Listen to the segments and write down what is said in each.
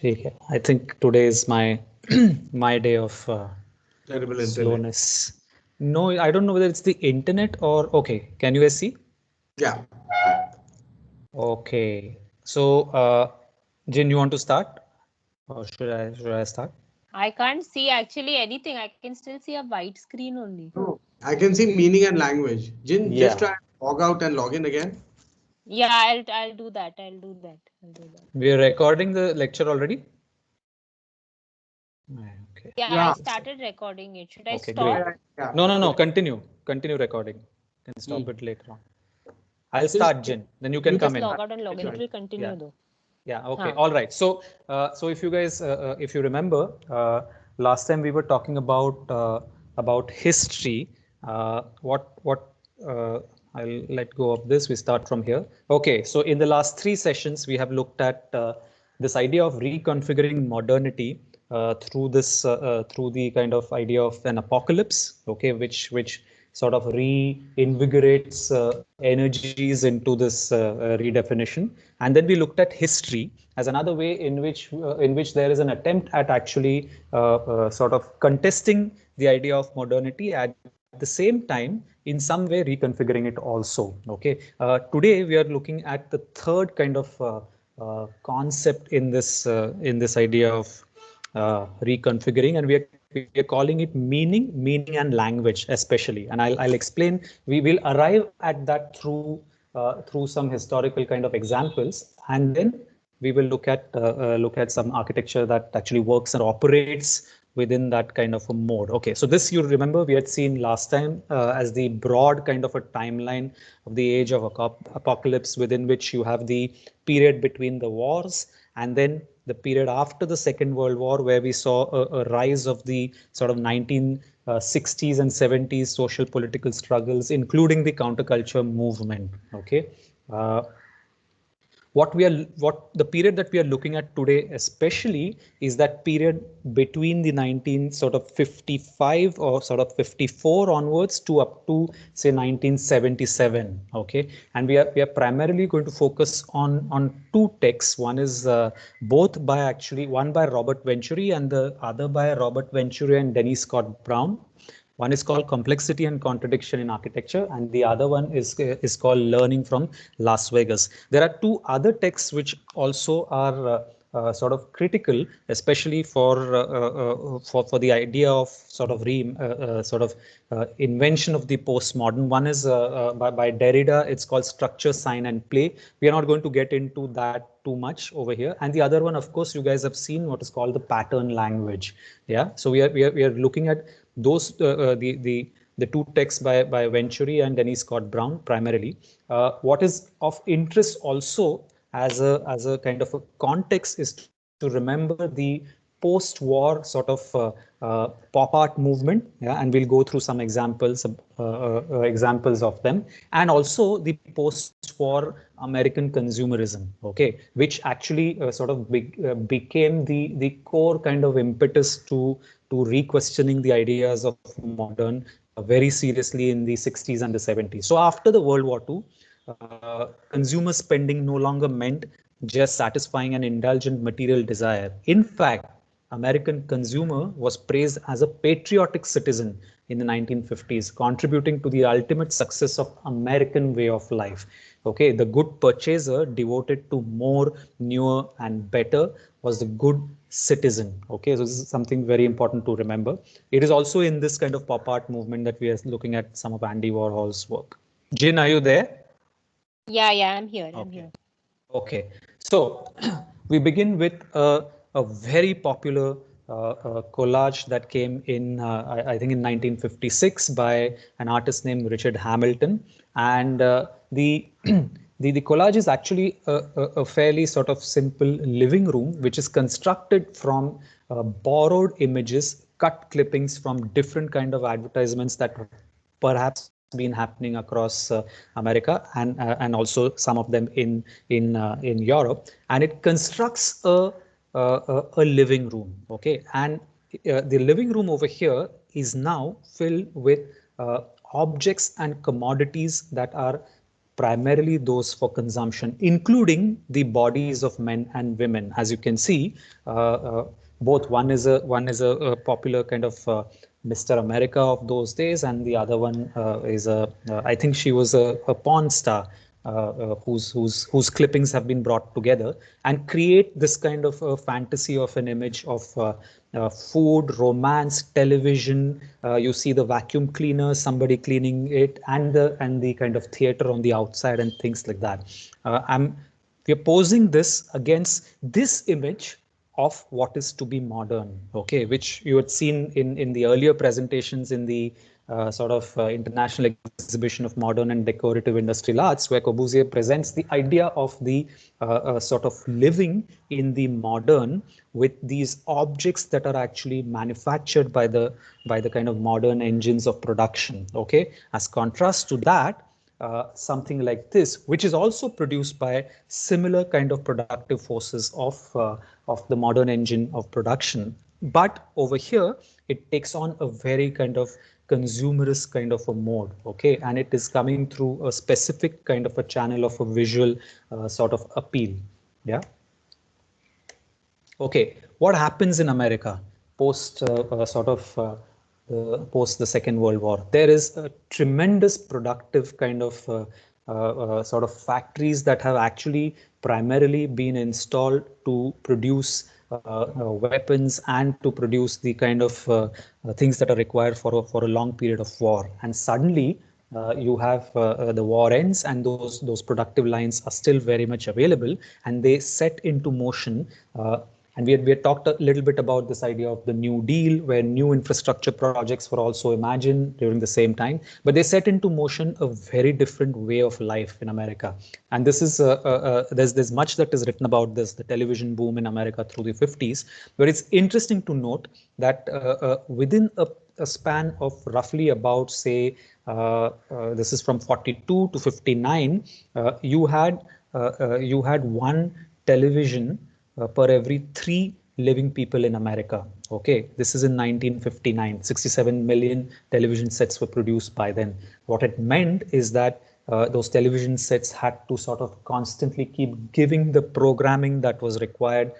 ठीक है. I think today is my day of Terrible internet. slowness. No, I don't know whether it's the internet or okay. Can you guys see? Yeah. Okay. So, Jin, you want to start, or should I start? I can't see actually anything. I can still see a white screen only. No, I can see meaning and language. Jin, Yeah. just try log out and log in again. Yeah, I'll do that. I'll do that. We are recording the lecture already. Okay. Yeah, Yeah. I started recording it. Should I Okay, stop? great. Yeah. No. Continue recording. Can stop it later on. I'll start, Jin. Then you can You come Just in. log out and log in. It will continue Yeah. though. Yeah. Okay. Huh. All right. So, so if you guys, if you remember, last time we were talking about history. What I'll let go of this. We start from here. Okay. So in the last 3 sessions, we have looked at this idea of reconfiguring modernity through the kind of idea of an apocalypse. Okay, which sort of reinvigorates energies into this redefinition. And then we looked at history as another way in which there is an attempt at actually sort of contesting the idea of modernity at the same time in some way reconfiguring it also. Okay, today we are looking at the third kind of concept in this idea of reconfiguring, and we are calling it meaning and language especially, and I'll explain. We will arrive at that through some historical kind of examples, and then we will look at some architecture that actually works and operates within that kind of a mode. Okay, so this, you remember, we had seen last time as the broad kind of a timeline of the age of apocalypse, within which you have the period between the wars, and then the period after the Second World War, where we saw a rise of the sort of 1960s and 70s social political struggles, including the counterculture movement. Okay. What the period that we are looking at today especially is that period between the 1955 or sort of 54 onwards to up to say 1977. Okay, and we are primarily going to focus on 2 texts. One is one by Robert Venturi and the other by Robert Venturi and Dennis Scott Brown. One is called Complexity and Contradiction in Architecture, and the other one is called Learning from Las Vegas. There are 2 other texts which also are sort of critical, especially for the idea of sort of invention of the postmodern. One is by Derrida. It's called Structure, Sign, and Play. We are not going to get into that too much over here. And the other one, of course, you guys have seen what is called the pattern language. Yeah. So we are looking at those the 2 texts by Venturi and Dennis Scott Brown primarily. What is of interest also as a kind of a context is to remember the post-war sort of pop art movement, yeah, and we'll go through some examples of them, and also the post-war American consumerism, okay, which actually sort of became the core kind of impetus to re-questioning the ideas of modern very seriously in the 60s and the 70s. So after the World War II, consumer spending no longer meant just satisfying an indulgent material desire. In fact, American consumer was praised as a patriotic citizen in the 1950s, contributing to the ultimate success of American way of life. Okay, the good purchaser devoted to more, newer, and better was the good citizen. Okay, so this is something very important to remember. It is also in this kind of pop art movement that we are looking at some of Andy Warhol's work. Jin, are you there? Yeah, I'm here. Okay, so we begin with a very popular collage that came in, I think, in 1956 by an artist named Richard Hamilton, and the the collage is actually a fairly sort of simple living room, which is constructed from borrowed images, cut clippings from different kind of advertisements that perhaps been happening across America, and also some of them in Europe, and it constructs a living room. Okay, and the living room over here is now filled with objects and commodities that are primarily those for consumption, including the bodies of men and women. As you can see, both one is a popular kind of Mr. America of those days, and the other one is I think she was a porn star whose clippings have been brought together and create this kind of fantasy of an image of food, romance, television. You see the vacuum cleaner, somebody cleaning it, and the kind of theater on the outside and things like that. We're posing this against this image of what is to be modern, okay, which you had seen in the earlier presentations in the International Exhibition of Modern and Decorative Industrial Arts, where Corbusier presents the idea of the sort of living in the modern with these objects that are actually manufactured by the kind of modern engines of production, okay. As contrast to that, something like this, which is also produced by similar kind of productive forces of the modern engine of production. But over here, it takes on a very kind of consumerist kind of a mode, okay, and it is coming through a specific kind of a channel of a visual sort of appeal, yeah. Okay, what happens in America post post the Second World War? There is a tremendous productive kind of sort of factories that have actually primarily been installed to produce weapons and to produce the kind of things that are required for a long period of war. And suddenly you have the war ends, and those productive lines are still very much available, and they set into motion. And we had talked a little bit about this idea of the New Deal, where new infrastructure projects were also imagined during the same time. But they set into motion a very different way of life in America. And this is there's much that is written about this, the television boom in America through the 50s. But it's interesting to note that within a span of roughly about, say, this is from 42 to 59, you had one television per every 3 living people in America. Okay, this is in 1959. 67 million television sets were produced by then. What it meant is that those television sets had to sort of constantly keep giving the programming that was required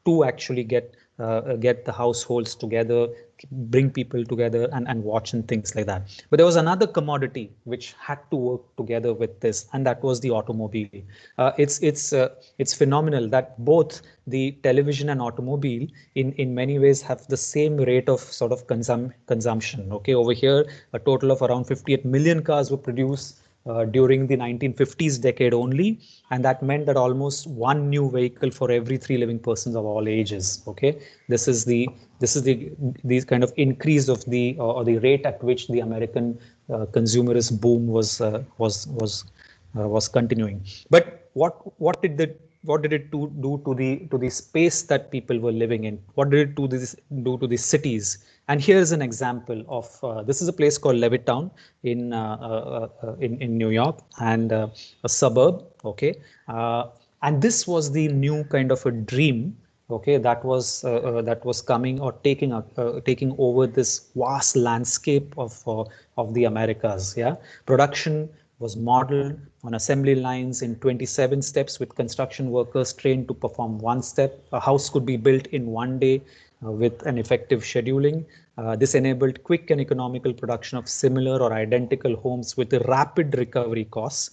to actually get the households together, bring people together, and watch and things like that. But there was another commodity which had to work together with this, and that was the automobile. It's phenomenal that both the television and automobile in many ways have the same rate of sort of consumption. Okay, over here a total of around 58 million cars were produced during the 1950s decade only, and that meant that almost one new vehicle for every 3 living persons of all ages. Okay, this is the kind of increase of the or the rate at which the American consumerist boom was continuing. But what did it do to the space that people were living in? What did it do to the cities? And here's an example of this is a place called Levittown in New York, and a suburb. Okay, and this was the new kind of a dream. Okay, that was coming or taking over this vast landscape of the Americas. Yeah, production was modeled on assembly lines in 27 steps, with construction workers trained to perform one step. A house could be built in one day with an effective scheduling. This enabled quick and economical production of similar or identical homes with rapid recovery costs.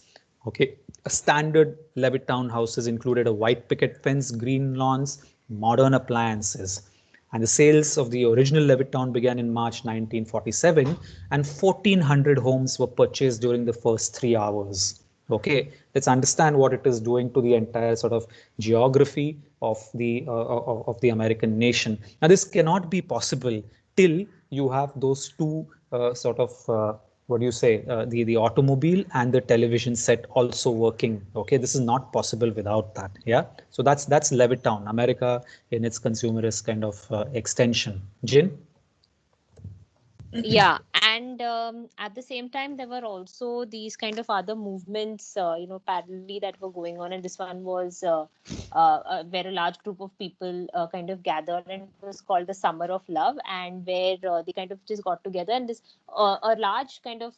Okay, a standard Levittown houses included a white picket fence, green lawns, modern appliances. And the sales of the original Levittown began in March 1947, and 1,400 homes were purchased during the first 3 hours. Okay, let's understand what it is doing to the entire sort of geography of the American nation. Now, this cannot be possible till you have those two what do you say, the automobile and the television set also working. Okay, this is not possible without that. Yeah, so that's Levittown, America in its consumerist kind of extension. Jin? Yeah, and at the same time there were also these kind of other movements parallelly that were going on, and this one was where a large group of people kind of gathered, and it was called the Summer of Love, and where they kind of just got together, and this a large kind of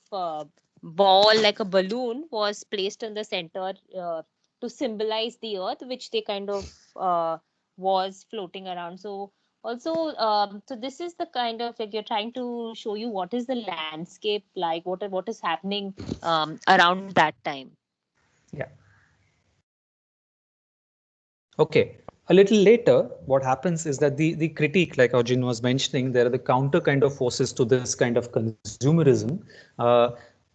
ball like a balloon was placed in the center to symbolize the earth, which they kind of was floating around. So also, so this is the kind of like you're trying to show you what is the landscape like, what is happening around that time. Yeah. Okay. A little later, what happens is that the critique, like Arjun was mentioning, there are the counter kind of forces to this kind of consumerism,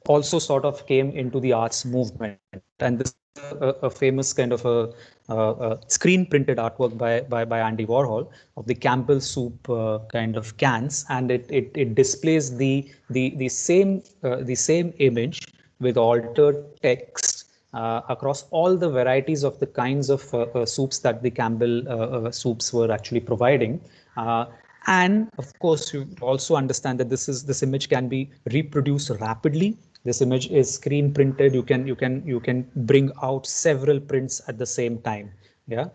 also sort of came into the arts movement. And this is a famous kind of a screen printed artwork by Andy Warhol of the Campbell soup kind of cans, and it displays the same image with altered text across all the varieties of the kinds of soups that the Campbell soups were actually providing. And of course, you also understand that this image can be reproduced rapidly. This image is screen printed. You can bring out several prints at the same time. Yeah.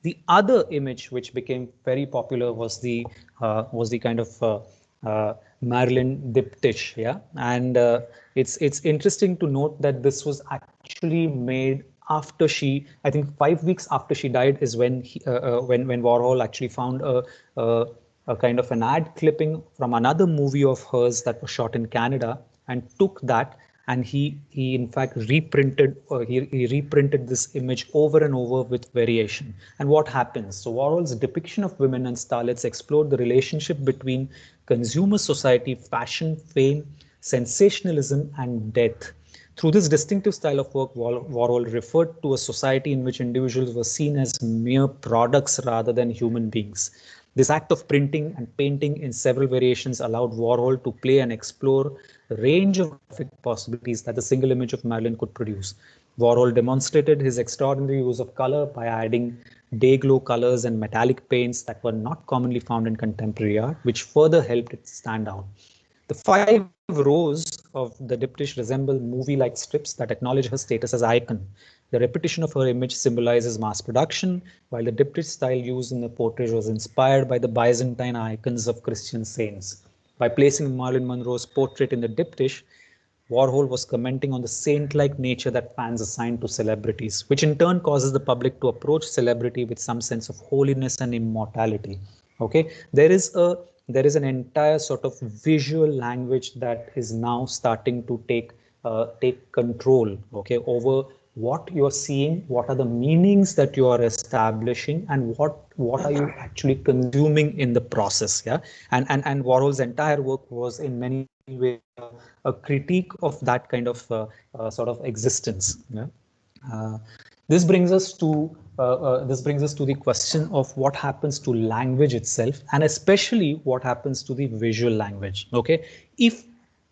The other image which became very popular was the kind of Marilyn Diptych, yeah, and it's interesting to note that this was actually made after she, I think 5 weeks after she died, is when when Warhol actually found a kind of an ad clipping from another movie of hers that was shot in Canada, and took that, and he in fact reprinted he reprinted this image over and over with variation. And what happens? So Warhol's depiction of women and starlets explored the relationship between consumer society, fashion, fame, sensationalism, and death. Through this distinctive style of work, Warhol referred to a society in which individuals were seen as mere products rather than human beings. This act of printing and painting in several variations allowed Warhol to play and explore a range of graphic possibilities that the single image of Marilyn could produce. Warhol demonstrated his extraordinary use of color by adding day-glow colors and metallic paints that were not commonly found in contemporary art, which further helped it stand out. The 5 rows of the Diptych resemble movie-like strips that acknowledge her status as icon. The repetition of her image symbolizes mass production, while the Diptych style used in the portrait was inspired by the Byzantine icons of Christian saints. By placing Marilyn Monroe's portrait in the Diptych, Warhol was commenting on the saint-like nature that fans assign to celebrities, which in turn causes the public to approach celebrity with some sense of holiness and immortality. Okay, there is an entire sort of visual language that is now starting to take control, okay, over what you're seeing, what are the meanings that you are establishing, and what are you actually consuming in the process. Yeah, and Warhol's entire work was in many ways a critique of that kind of sort of existence. Yeah. Uh, this brings us to the question of what happens to language itself, and especially what happens to the visual language. Okay, if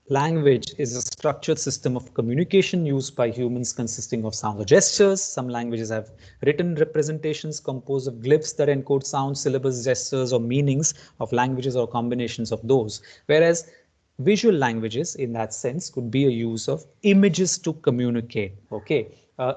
language is a structured system of communication used by humans consisting of sounds or gestures. Some languages have written representations composed of glyphs that encode sounds, syllables, gestures, or meanings of languages or combinations of those. Whereas visual languages in that sense could be a use of images to communicate. Okay,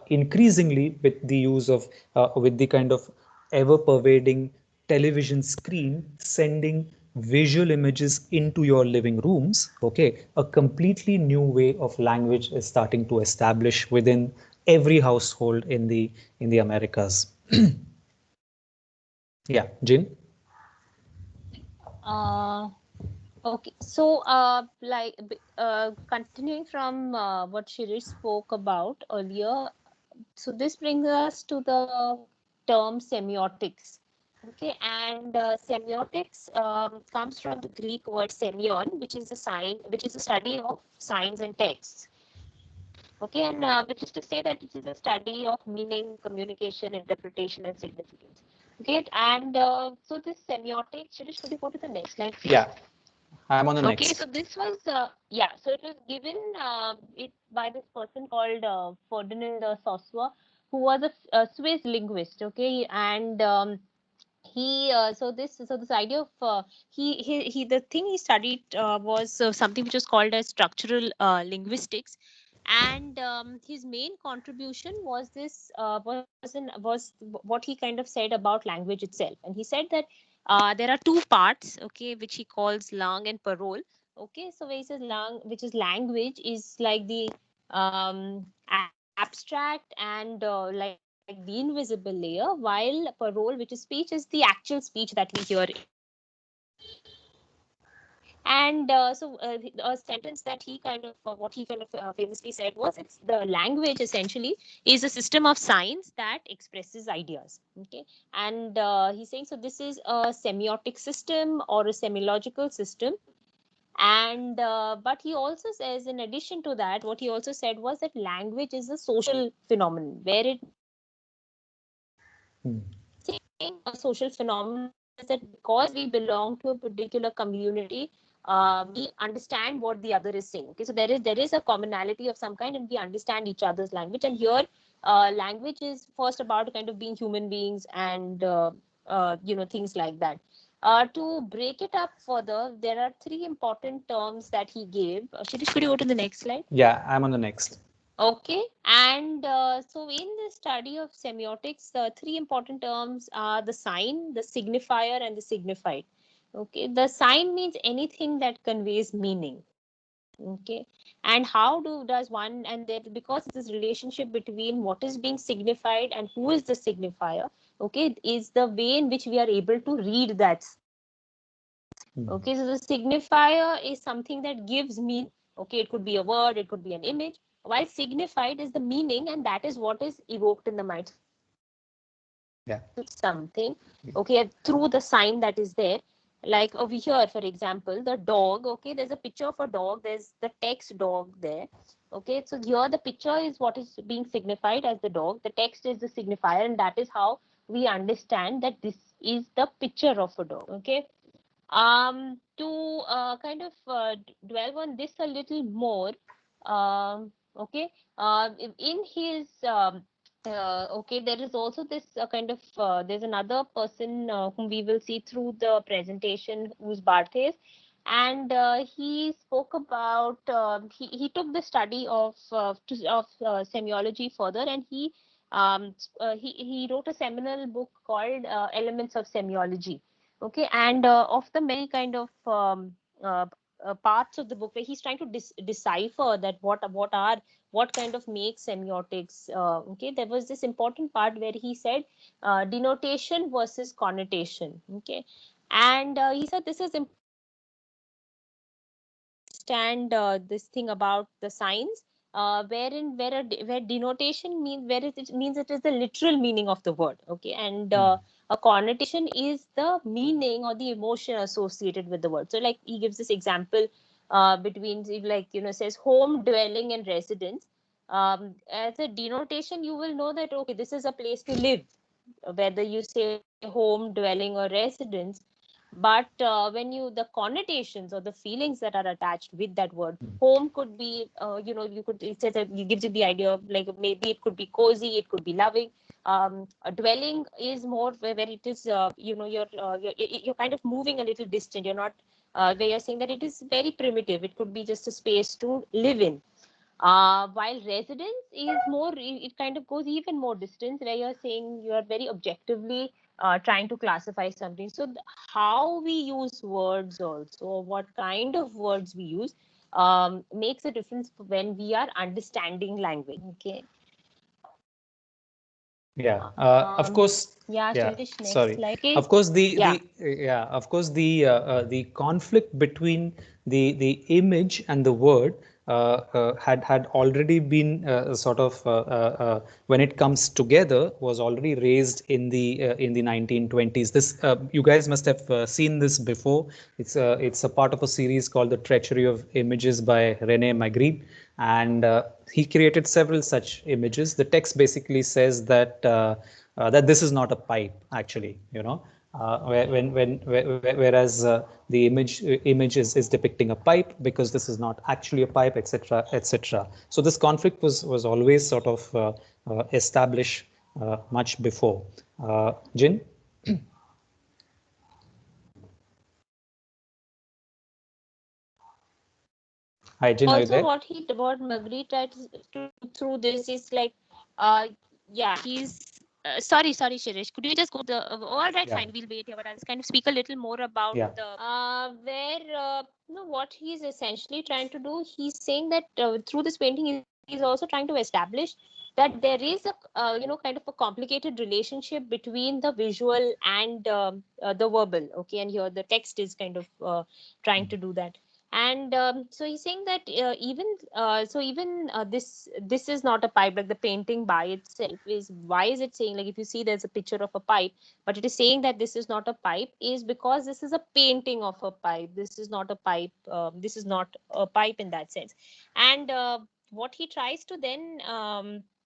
increasingly with the use of with the kind of ever pervading television screen sending visual images into your living rooms. Okay, a completely new way of language is starting to establish within every household in the Americas. Yeah, Jin. Uh, Okay, so continuing from what Shirish spoke about earlier, so this brings us to the term semiotics. Okay, and semiotics comes from the Greek word semion, which is a study of signs and texts. Okay, and which is to say that it is a study of meaning, communication, interpretation, and significance. Okay, and so this semiotic, Shirish, could you go to the next slide, please? Yeah, I'm on the Okay, next. so this was so it was given it by this person called Ferdinand Saussure, who was a Swiss linguist. Okay, and he so this idea of he the thing he studied was something which was called as structural linguistics, and his main contribution was this was what he kind of said about language itself. And he said that there are two parts, okay, which he calls langue and parole. Okay, so where he says which is language, is like the abstract and like the invisible layer, while parole, which is speech, is the actual speech that we hear. And a sentence that he kind of what he kind of famously said was, it's the language essentially is a system of signs that expresses ideas. Okay, and he's saying, so this is a semiotic system or a semiological system. And but he also says, in addition to that, what he also said was that language is a social phenomenon, where it Hmm. a social phenomenon is that because we belong to a particular community, we understand what the other is saying. Okay, so there is a commonality of some kind, and we understand each other's language. And here, language is first about kind of being human beings, and things like that. To break it up further, there are three important terms that he gave. Shirish, could you go to the next slide? Yeah, I'm on the next. Okay, and so in the study of semiotics, the three important terms are the sign, the signifier, and the signified. Okay, the sign means anything that conveys meaning. Okay, and how does one, and there, because it's this relationship between what is being signified and who is the signifier. Okay, is the way in which we are able to read that. Hmm. Okay, so the signifier is something that gives meaning. Okay, it could be a word, it could be an image, while signified is the meaning, and that is what is evoked in the mind. Yeah. Something, okay, through the sign that is there. Like over here, for example, the dog. Okay, there's a picture of a dog, there's the text dog there. Okay, so here the picture is what is being signified as the dog, the text is the signifier, and that is how we understand that this is the picture of a dog. Okay, to kind of dwell on this a little more. Okay, in his okay, there is also this kind of there's another person whom we will see through the presentation, who's Barthes, and he spoke about he took the study of semiology further, and he wrote a seminal book called Elements of Semiology. Okay, and of the many kind of uh, parts of the book, where he's trying to decipher that what kind of makes semiotics. Okay, there was this important part where he said denotation versus connotation. Okay, and he said this is understand this thing about the signs, wherein where denotation means, where it means it is the literal meaning of the word. Okay, and a connotation is the meaning or the emotion associated with the word. So like he gives this example between, like, says home, dwelling, and residence. As a denotation, you will know that okay, this is a place to live, whether you say home, dwelling, or residence. But when you the connotations or the feelings that are attached with that word, home could be you could, it says that it gives you the idea of, like, maybe it could be cozy, it could be loving. A dwelling is more where it is you're kind of moving a little distant, you're not where you're saying that it is very primitive, it could be just a space to live in. While residence is more, it kind of goes even more distance, where you're saying you are very objectively trying to classify something. So how we use words also, what kind of words we use, makes a difference when we are understanding language. Okay. Yeah, of Um, course. yeah, Yeah, Shirish, next sorry. slide. Okay. Of course, Yeah. the conflict between the image and the word had already been sort of when it comes together, was already raised in the 1920s. This you guys must have seen this before. It's a part of a series called The Treachery of Images by Rene Magritte, and he created several such images. The text basically says that that this is not a pipe, actually, whereas the image is depicting a pipe, because this is not actually a pipe, etc., etc. So this conflict was always sort of established much before. Jin? Hi, Jin, are you Also, there? what Magritte tried to through this is like, uh, yeah, he's sorry, Shirish. Could you just go the? All right, Yeah. fine. We'll wait here, but I'll just kind of speak a little more about Yeah. the where what he's essentially trying to do. He's saying that through this painting, he's also trying to establish that there is a kind of a complicated relationship between the visual and the verbal. Okay, and here the text is kind of trying to do that. And so he's saying that even this is not a pipe, like the painting by itself is, why is it saying, like if you see there's a picture of a pipe but it is saying that this is not a pipe, is because this is a painting of a pipe. This is not a pipe, this is not a pipe in that sense. And what he tries to then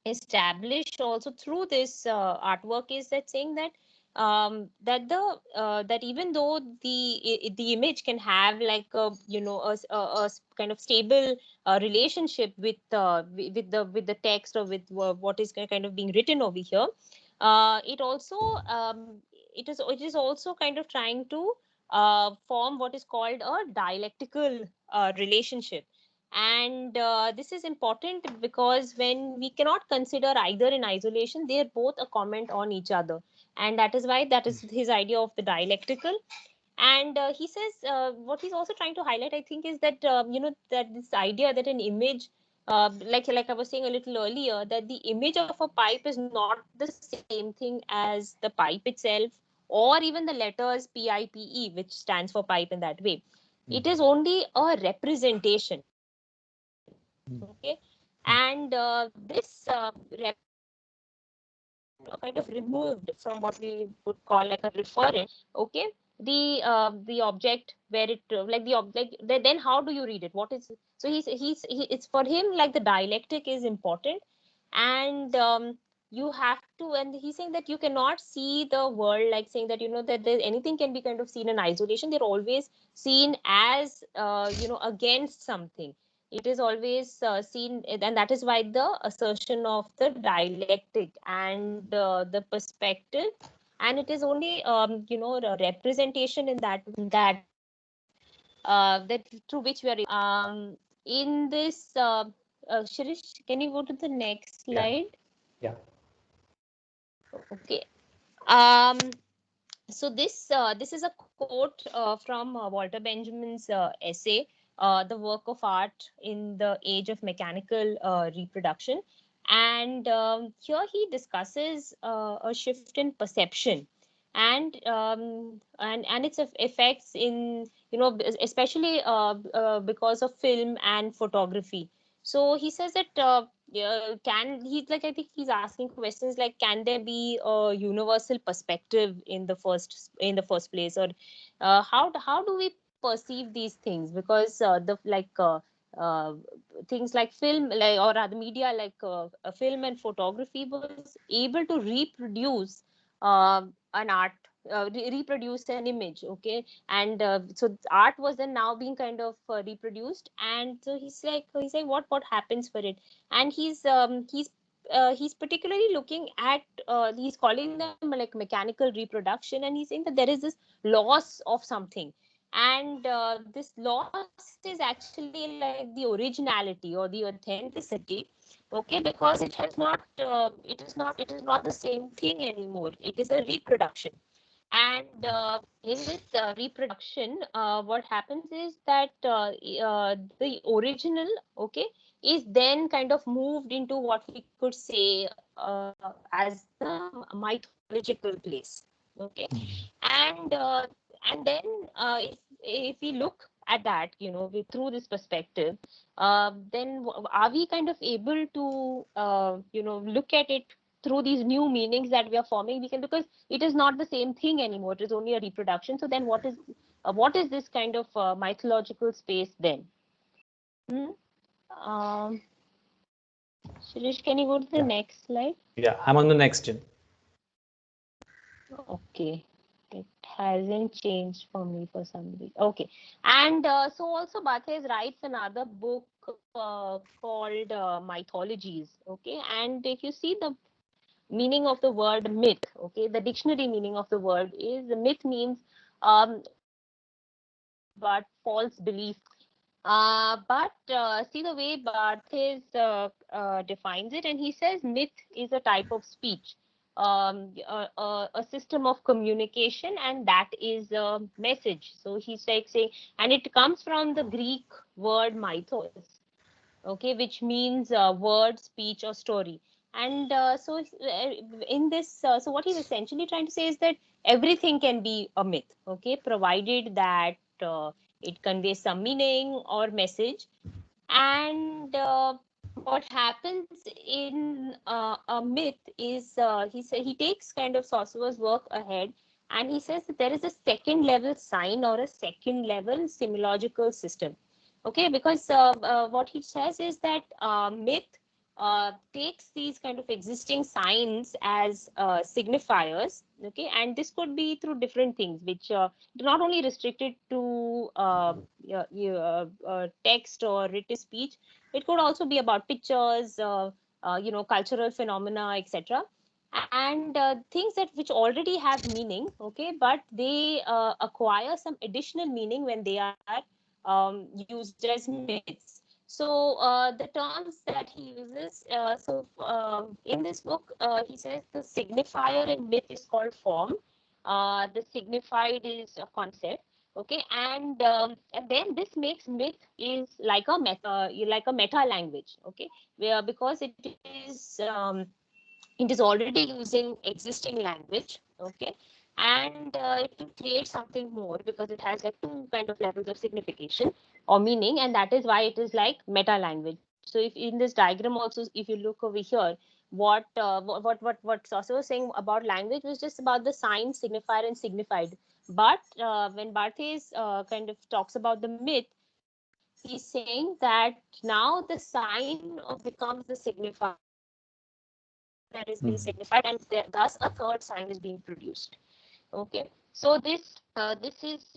establish also through this artwork is that saying that that even though the image can have like a kind of stable relationship with the text, or with what is kind of being written over here, it also it is also kind of trying to form what is called a dialectical relationship. And this is important because when we cannot consider either in isolation, they are both a comment on each other, and that is why that is his idea of the dialectical. And he says what he's also trying to highlight, I think, is that that this idea that an image like I was saying a little earlier, that the image of a pipe is not the same thing as the pipe itself, or even the letters PIPE, which stands for pipe in that way. It is only a representation. Okay. And this kind of removed from what we would call like a referent. Okay, the object where it like the object, then how do you read it? What is, so it's for him like the dialectic is important. And you have to, and he's saying that you cannot see the world like saying that that there, anything can be kind of seen in isolation. They're always seen as against something. It is always seen, and that is why the assertion of the dialectic and the perspective, and it is only a representation in that through which we are in this Shirish, can you go to the next slide? Yeah. Okay. um so this is a quote from Walter Benjamin's essay, "The Work of Art in the Age of Mechanical Reproduction." And here he discusses a shift in perception, and its effects in especially because of film and photography. So he says that can he's like I think he's asking questions like, can there be a universal perspective in the first place, or how do we perceive these things? Because uh, things like film, like, or other media like a film and photography was able to reproduce an art, reproduce an image. Okay. And so art was then now being kind of reproduced. And so he's saying what happens for it. And he's particularly looking at he's calling them like mechanical reproduction, and he's saying that there is this loss of something. And this loss is actually like the originality or the authenticity. Okay, because it is not the same thing anymore. It is a reproduction. And in this reproduction, what happens is that the original, okay, is then kind of moved into what we could say as the mythological place. Okay. And and then if we look at that, through this perspective, then are we kind of able to look at it through these new meanings that we are forming? We can, because it is not the same thing anymore. It is only a reproduction. So then what is this kind of mythological space then? Hmm? Um, Shirish, can you go to the next slide? Yeah, I'm on the next gen. Okay. It hasn't changed for me for some reason. Okay. And so also Barthes writes another book called Mythologies. Okay. And if you see the meaning of the word myth, okay, the dictionary meaning of the word is, the myth means but false belief. But see the way Barthes defines it, and he says myth is a type of speech a system of communication, and that is a message. So he's like saying, and it comes from the Greek word mythos, okay, which means word, speech, or story. And in this, so what he's essentially trying to say is that everything can be a myth, okay, provided that it conveys some meaning or message. And what happens in a myth is he takes kind of Saussures' work ahead, and he says that there is a second level sign or a second level semiological system. Okay, because what he says is that myth takes these kind of existing signs as signifiers. Okay, and this could be through different things, which not only restricted to text or written speech. It could also be about pictures, cultural phenomena, etc. And things that which already have meaning, okay, but they acquire some additional meaning when they are used as myths. So the terms that he uses, in this book, he says the signifier in myth is called form. The signified is a concept. Okay, and then this makes myth is like a meta language. Okay, where because it is already using existing language. Okay, and it will create something more because it has like two kind of levels of signification or meaning, and that is why it is like meta language. So if in this diagram also, if you look over here, what Saussure was saying about language was just about the sign, signifier, and signified. But when Barthes kind of talks about the myth, he's saying that now the sign becomes the signifier that is being signified, and thus a third sign is being produced. Okay, so this is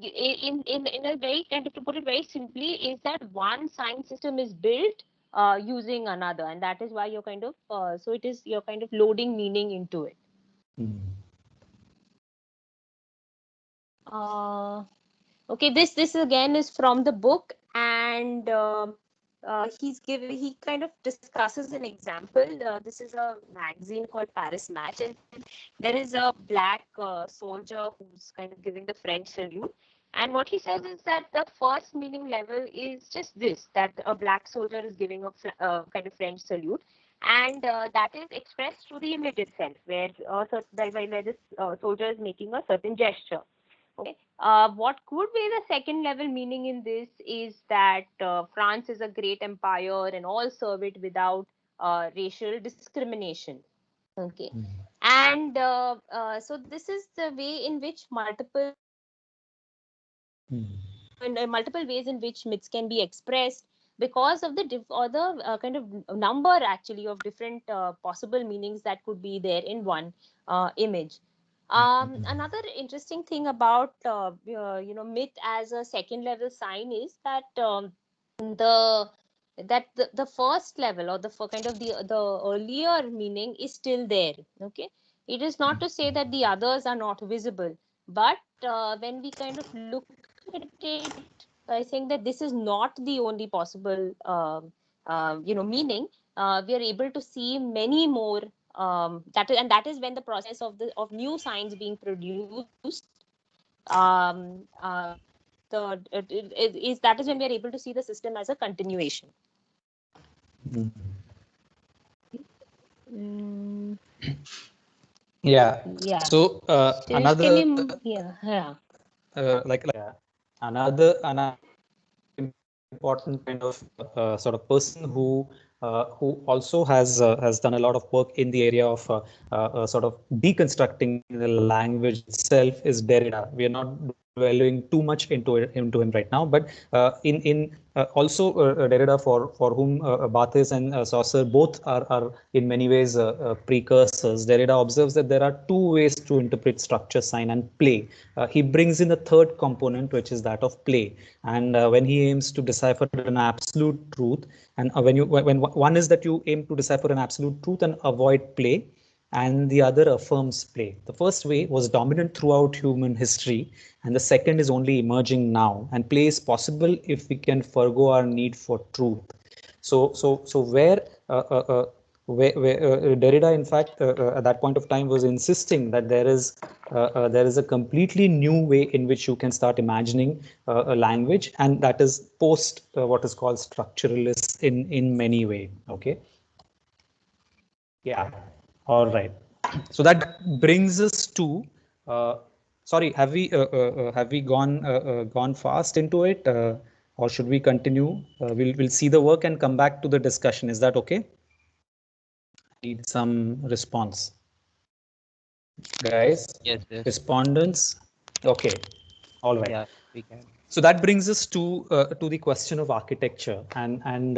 in a very kind of, to put it very simply, is that one sign system is built using another, and that is why you're kind of so it is you're kind of loading meaning into it. Okay, this again is from the book, and he kind of discusses an example. This is a magazine called Paris Match, and there is a black soldier who's kind of giving the French salute. And what he says is that the first meaning level is just this, that a black soldier is giving a kind of French salute. And that is expressed through the image itself, where this soldier is making a certain gesture. Okay. What could be the second level meaning in this is that France is a great empire and all serve it without racial discrimination. Okay. And so this is the way in which multiple ways in which myths can be expressed because of the kind of number actually of different possible meanings that could be there in one image. Another interesting thing about myth as a second level sign is that the first level or kind of the earlier meaning is still there. Okay, it is not to say that the others are not visible, but when we kind of look at it, I think that this is not the only possible meaning. We are able to see many more. That is when the process of new signs being produced. That is when we are able to see the system as a continuation. Yeah. So another another important kind of sort of person who also has done a lot of work in the area of sort of deconstructing the language itself is Derrida. We are not dwelling too much into him right now, but also Derrida, for whom Barthes and Saussure both are in many ways precursors. Derrida observes that there are two ways to interpret structure, sign, and play. He brings in a third component, which is that of play. And when he aims to decipher an absolute truth, and when one is that you aim to decipher an absolute truth and avoid play, and the other affirms play. The first way was dominant throughout human history, and the second is only emerging now. And play is possible if we can forgo our need for truth. So where where Derrida, in fact, at that point of time was insisting that there is a completely new way in which you can start imagining a language, and that is post what is called structuralists in many way. Okay. Yeah. All right. So that brings us to. Sorry, have we gone fast into it, or should we continue? We'll see the work and come back to the discussion. Is that okay? Need some response, guys. Yes, yes. Respondents. Okay. All right. Yeah, we can. So that brings us to the question of architecture, and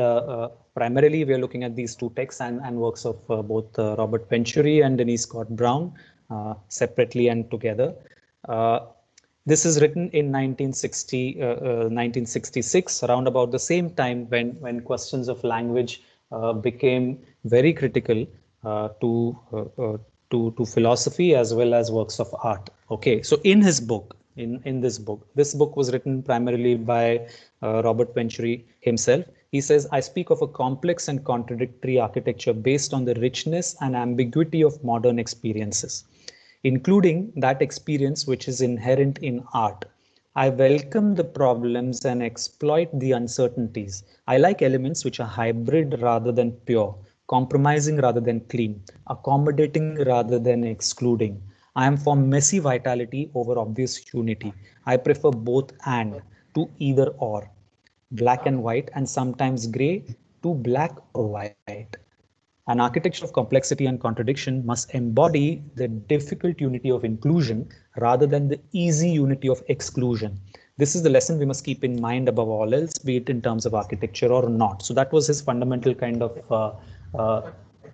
primarily we are looking at these two texts and works of both Robert Venturi and Denise Scott Brown, separately and together. This is written in 1966, around about the same time when questions of language became very critical to philosophy as well as works of art. Okay, so in his book, in this book was written primarily by Robert Venturi himself. He says, I speak of a complex and contradictory architecture based on the richness and ambiguity of modern experiences, including that experience which is inherent in art. I welcome the problems and exploit the uncertainties. I like elements which are hybrid rather than pure, compromising rather than clean, accommodating rather than excluding. I am for messy vitality over obvious unity. I prefer both and to either or, black and white, and sometimes gray to black or white. An architecture of complexity and contradiction must embody the difficult unity of inclusion rather than the easy unity of exclusion. This is the lesson we must keep in mind above all else, be it in terms of architecture or not. So that was his fundamental kind of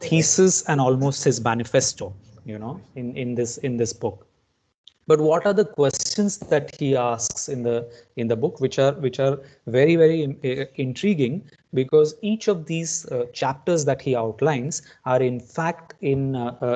thesis and almost his manifesto, in this book. But what are the questions that he asks in the book, which are very, very intriguing, because each of these chapters that he outlines are in fact in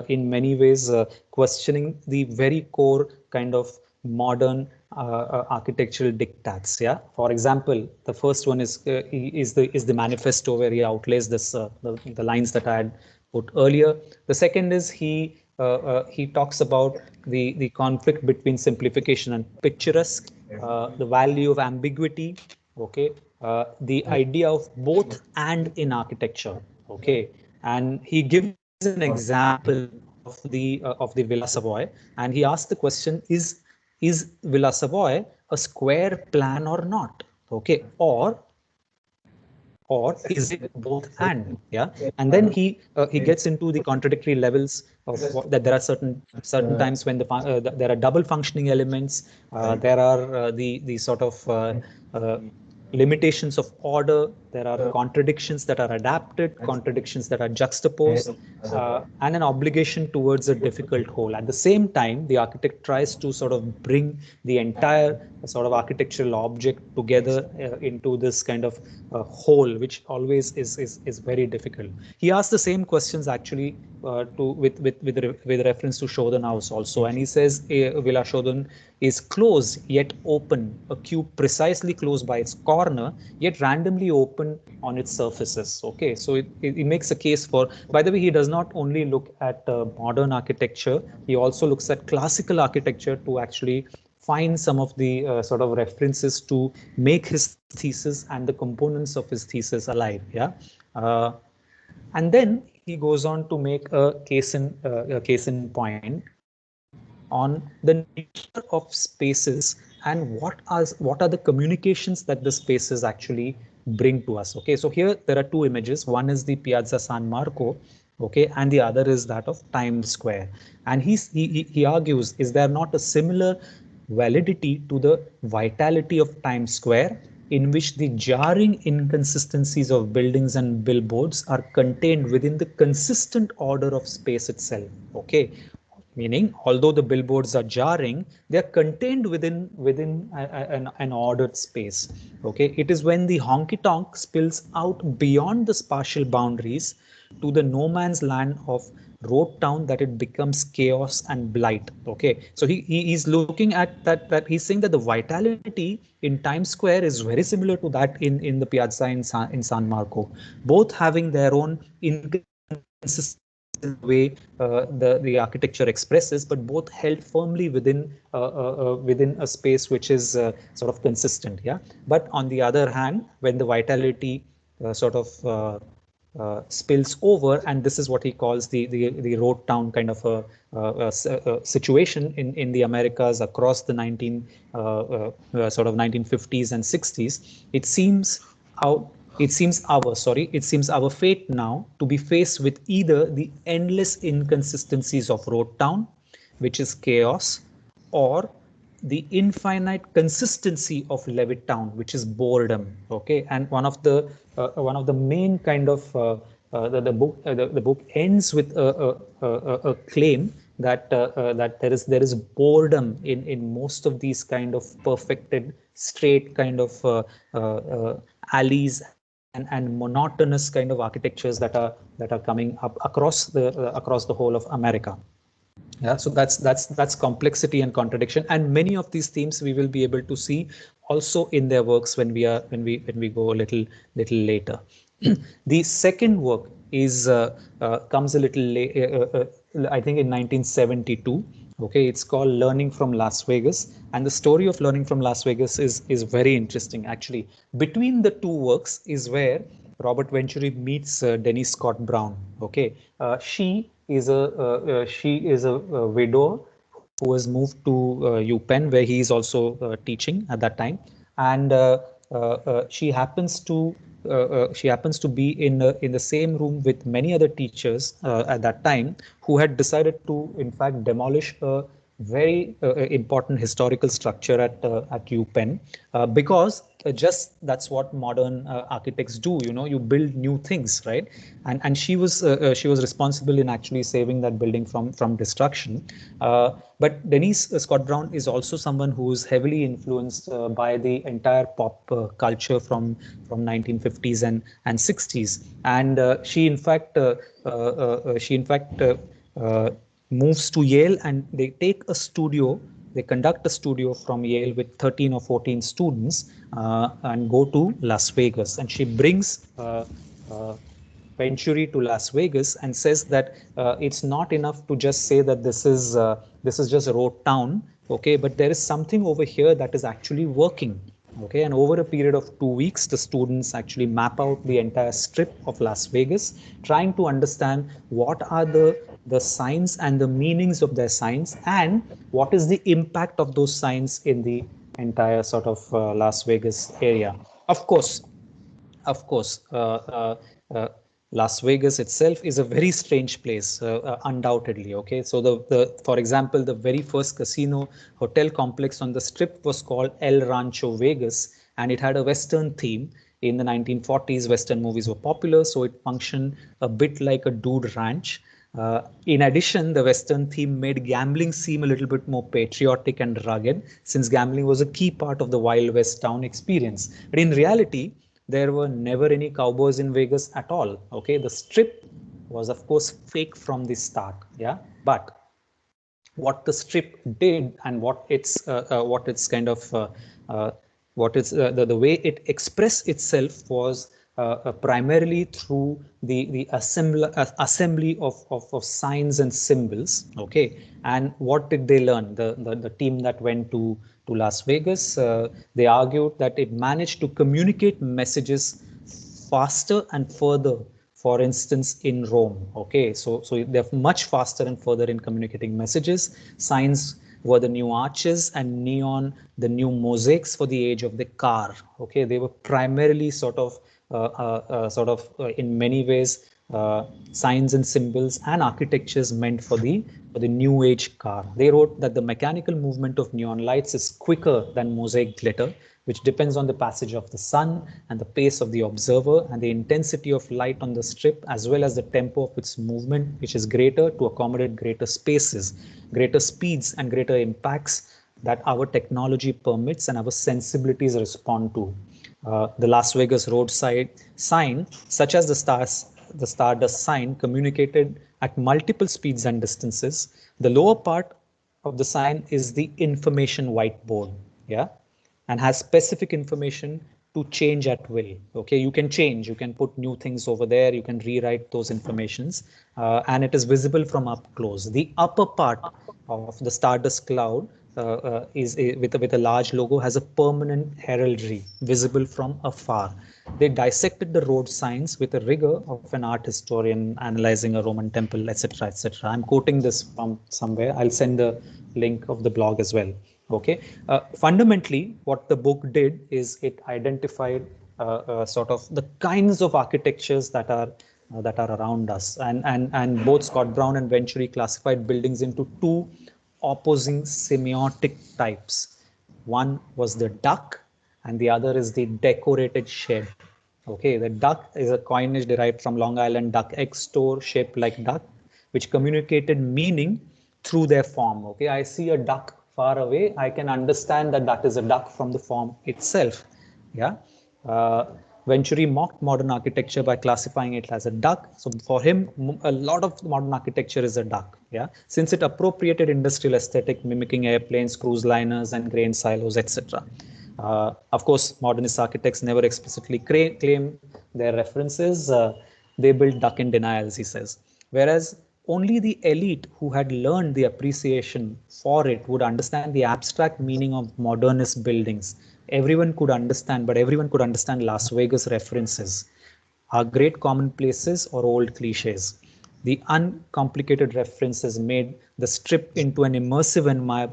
many ways questioning the very core kind of modern architectural diktats. Yeah. For example, the first one is the manifesto, where he outlays this the lines that I had put earlier. The second is he talks about the conflict between simplification and picturesque, the value of ambiguity, okay, the idea of both and in architecture, okay, and he gives an example of the Villa Savoy, and he asks the question: Is Villa Savoy a square plan or not? Okay, or is it both and? Yeah, and then he gets into the contradictory levels of that there are certain times when there are double functioning elements, there are the sort of limitations of order, there are contradictions that are adapted, contradictions that are juxtaposed, and an obligation towards a difficult whole. At the same time, the architect tries to sort of bring the entire sort of architectural object together into this kind of whole, which always is very difficult. He asks the same questions actually with reference to Shodhan House also, and he says Villa Shodhan is closed yet open, a cube precisely closed by its corner yet randomly open on its surfaces. Okay, so it makes a case for, by the way, he does not only look at modern architecture, he also looks at classical architecture to actually find some of the sort of references to make his thesis and the components of his thesis alive. Yeah, and then he goes on to make a case in point on the nature of spaces and what are the communications that the spaces actually bring to us. Okay, so here there are two images. One is the Piazza San Marco, okay, and the other is that of Times Square. And he argues, is there not a similar validity to the vitality of Times Square, in which the jarring inconsistencies of buildings and billboards are contained within the consistent order of space itself? Okay, meaning although the billboards are jarring, they are contained within an ordered space. Okay, it is when the honky tonk spills out beyond the spatial boundaries to the no man's land of road town that it becomes chaos and blight. Okay, so he's looking at that he's saying that the vitality in Times Square is very similar to that in the Piazza in San Marco, both having their own way the architecture expresses, but both held firmly within a space which is sort of consistent. Yeah. But on the other hand, when the vitality sort of spills over, and this is what he calls the road town kind of a situation in the Americas across the sort of 1950s and 60s. It seems our fate now to be faced with either the endless inconsistencies of Road Town, which is chaos, or the infinite consistency of Levittown, which is boredom. Okay, and one of the main kind of the book ends with a claim that that there is boredom in most of these kind of perfected straight kind of alleys and monotonous kind of architectures that are coming up across the whole of America. Yeah, so that's complexity and contradiction, and many of these themes we will be able to see also in their works when we go a little later. The second work is comes a little late, I think in 1972. Okay, it's called Learning from Las Vegas, and the story of Learning from Las Vegas is very interesting. Actually, between the two works is where Robert Venturi meets Denise Scott Brown. Okay, she is a widow who has moved to UPenn, where he is also teaching at that time, and she happens to be in the same room with many other teachers at that time who had decided to, in fact, demolish a very important historical structure at UPenn because just that's what modern architects do. You know, you build new things, right? And she was responsible in actually saving that building from destruction. But Denise Scott Brown is also someone who is heavily influenced by the entire pop culture from 1950s and 60s, and she in fact moves to Yale, and they take a studio. They conduct a studio from Yale with 13 or 14 students and go to Las Vegas. And she brings Venturi to Las Vegas and says that it's not enough to just say that this is just a road town, okay, but there is something over here that is actually working. Okay, and over a period of 2 weeks, the students actually map out the entire strip of Las Vegas, trying to understand what are the signs and the meanings of their signs, and what is the impact of those signs in the entire sort of Las Vegas area. Of course, Las Vegas itself is a very strange place, undoubtedly. Okay, so for example, the very first casino hotel complex on the strip was called El Rancho Vegas, and it had a Western theme. In the 1940s, Western movies were popular, so it functioned a bit like a dude ranch. In addition, the Western theme made gambling seem a little bit more patriotic and rugged, since gambling was a key part of the Wild West town experience. But in reality, there were never any cowboys in Vegas at all. Okay, the strip was, of course, fake from the start. Yeah, but what the strip did and what its kind of the way it expressed itself was primarily through the assembly of signs and symbols. Okay, and what did they learn? The team that went to Las Vegas, they argued that it managed to communicate messages faster and further. For instance, in Rome. Okay, so they're much faster and further in communicating messages. Signs were the new arches, and neon the new mosaics for the age of the car. Okay, they were primarily sort of in many ways signs and symbols and architectures meant for the new age car. They wrote that the mechanical movement of neon lights is quicker than mosaic glitter, which depends on the passage of the sun and the pace of the observer and the intensity of light on the strip, as well as the tempo of its movement, which is greater to accommodate greater spaces, greater speeds, and greater impacts that our technology permits and our sensibilities respond to. The Las Vegas roadside sign, such as the Stardust sign, communicated at multiple speeds and distances. The lower part of the sign is the information whiteboard, yeah, and has specific information to change at will. Okay, you can change, you can put new things over there, you can rewrite those informations, and it is visible from up close. The upper part of the Stardust Cloud with a large logo has a permanent heraldry visible from afar. They dissected the road signs with the rigor of an art historian analyzing a Roman temple, etc., etc. I'm quoting this from somewhere. I'll send the link of the blog as well. Okay. Fundamentally, what the book did is it identified sort of the kinds of architectures that are around us, and both Scott Brown and Venturi classified buildings into two opposing semiotic types. One was the duck, and the other is the decorated shed. Okay, the duck is a coinage derived from Long Island duck egg store shaped like duck, which communicated meaning through their form. Okay, I see a duck far away, I can understand that that is a duck from the form itself. Yeah. Venturi mocked modern architecture by classifying it as a duck. So for him, a lot of modern architecture is a duck. Yeah, since it appropriated industrial aesthetic, mimicking airplanes, cruise liners, and grain silos, etc. Of course, modernist architects never explicitly claim their references. They built duck in denials, he says. Whereas only the elite who had learned the appreciation for it would understand the abstract meaning of modernist buildings. Everyone could understand, but everyone could understand Las Vegas references, are great commonplaces or old cliches. The uncomplicated references made the strip into an immersive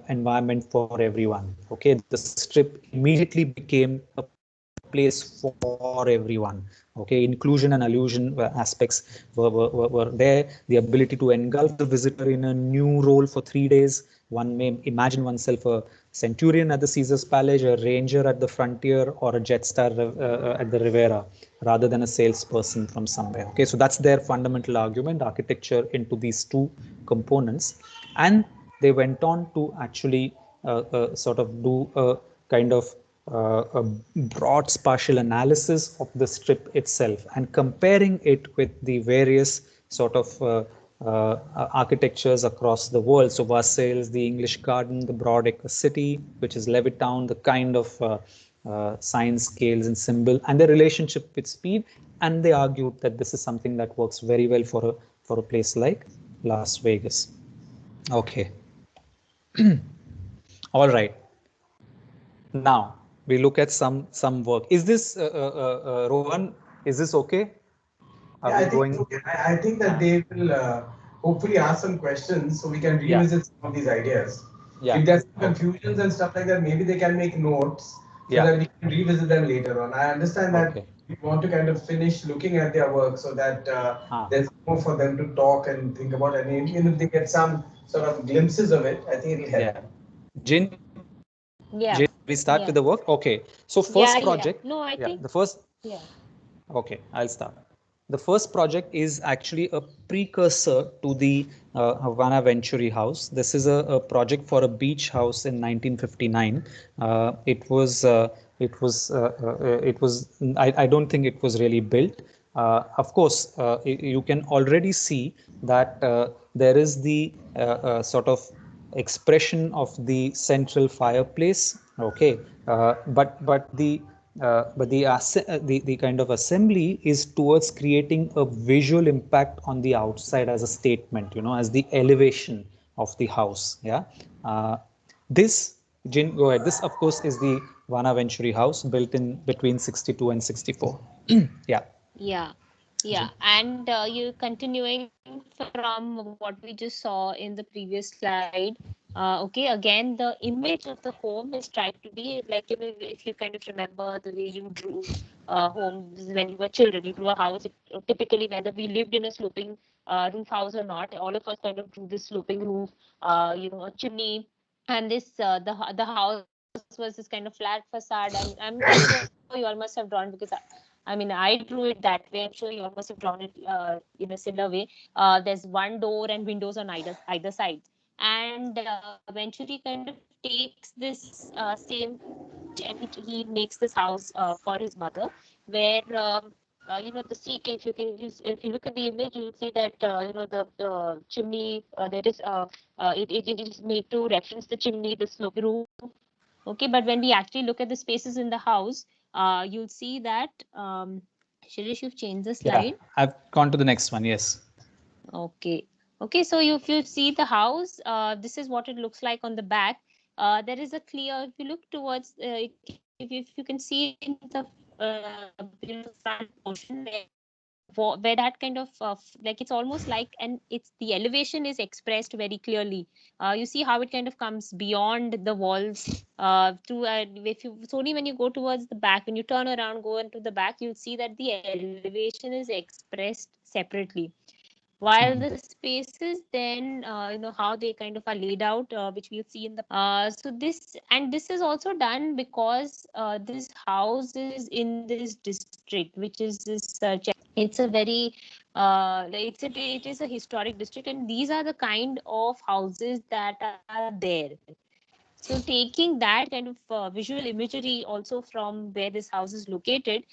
environment for everyone. Okay, the strip immediately became a place for everyone. Okay, inclusion and allusion aspects were there. The ability to engulf the visitor in a new role for 3 days. One may imagine oneself a centurion at the Caesar's Palace, a ranger at the frontier, or a jet star at the Riviera, rather than a salesperson from somewhere. Okay, so that's their fundamental argument, architecture into these two components. And they went on to actually sort of do a kind of a broad spatial analysis of the strip itself and comparing it with the various sort of architectures across the world. So Versailles, the English Garden, the Broadacre City, which is Levittown, the kind of signs, scales, and symbol, and their relationship with speed. And they argued that this is something that works very well for a place like Las Vegas. Okay. All right. Now we look at some work. Is this Rohan? Is this okay? Are Yeah, we I think going? it's okay. I think that they will hopefully ask some questions so we can revisit some of these ideas. Yeah. If there's Okay. confusions and stuff like that, maybe they can make notes so Yeah. that we can revisit them later on. I understand that Okay. we want to kind of finish looking at their work so that there's more for them to talk and think about. And even if they get some sort of glimpses of it, I think it'll help. Yeah. Jin, Yeah. we start with Yeah. the work. Okay. So Yeah. first Yeah. project. No, I Yeah. think. The first. Yeah. Okay, I'll start. The first project is actually a precursor to the Havana Venturi House. This is a project for a beach house in 1959. I don't think it was really built. Of course, you can already see that there is the sort of expression of the central fireplace. Okay, but the kind of assembly is towards creating a visual impact on the outside as a statement, as the elevation of the house. Yeah. This, Jin, go ahead. This, of course, is the Vana Venturi house built in between 62 and 64. Yeah. Yeah. Yeah. Jin. And you continuing from what we just saw in the previous slide. Okay, again, the image of the home is tried to be like, if you kind of remember the way you drew homes when you were children, you drew a house. Typically, whether we lived in a sloping roof house or not, all of us kind of drew this sloping roof, a chimney, and this the house was this kind of flat facade. And I'm sure you all must have drawn, because I mean, I drew it that way. I'm sure you all must have drawn it in a similar way. There's one door and windows on either side. And eventually kind of takes this same, and he makes this house for his mother, where the seat. If you look at the image, you'll see that the chimney. There is it is made to reference the chimney, the sloping roof. Okay, but when we actually look at the spaces in the house, you'll see that, Shirish, you've changed the slide. Yeah, I've gone to the next one. Yes. Okay. Okay, so if you see the house, this is what it looks like on the back. There is a clear, if you look towards, if you can see in the front portion where that kind of like it's almost like, and it's the elevation is expressed very clearly. You see how it kind of comes beyond the walls to if you, it's only when you go towards the back, when you turn around, go into the back, you'll see that the elevation is expressed separately, while the spaces then how they kind of are laid out, which we'll see in the so this is also done because this house is in this district, which is this it's a very it is a historic district, and these are the kind of houses that are there. So taking that kind of visual imagery also from where this house is located,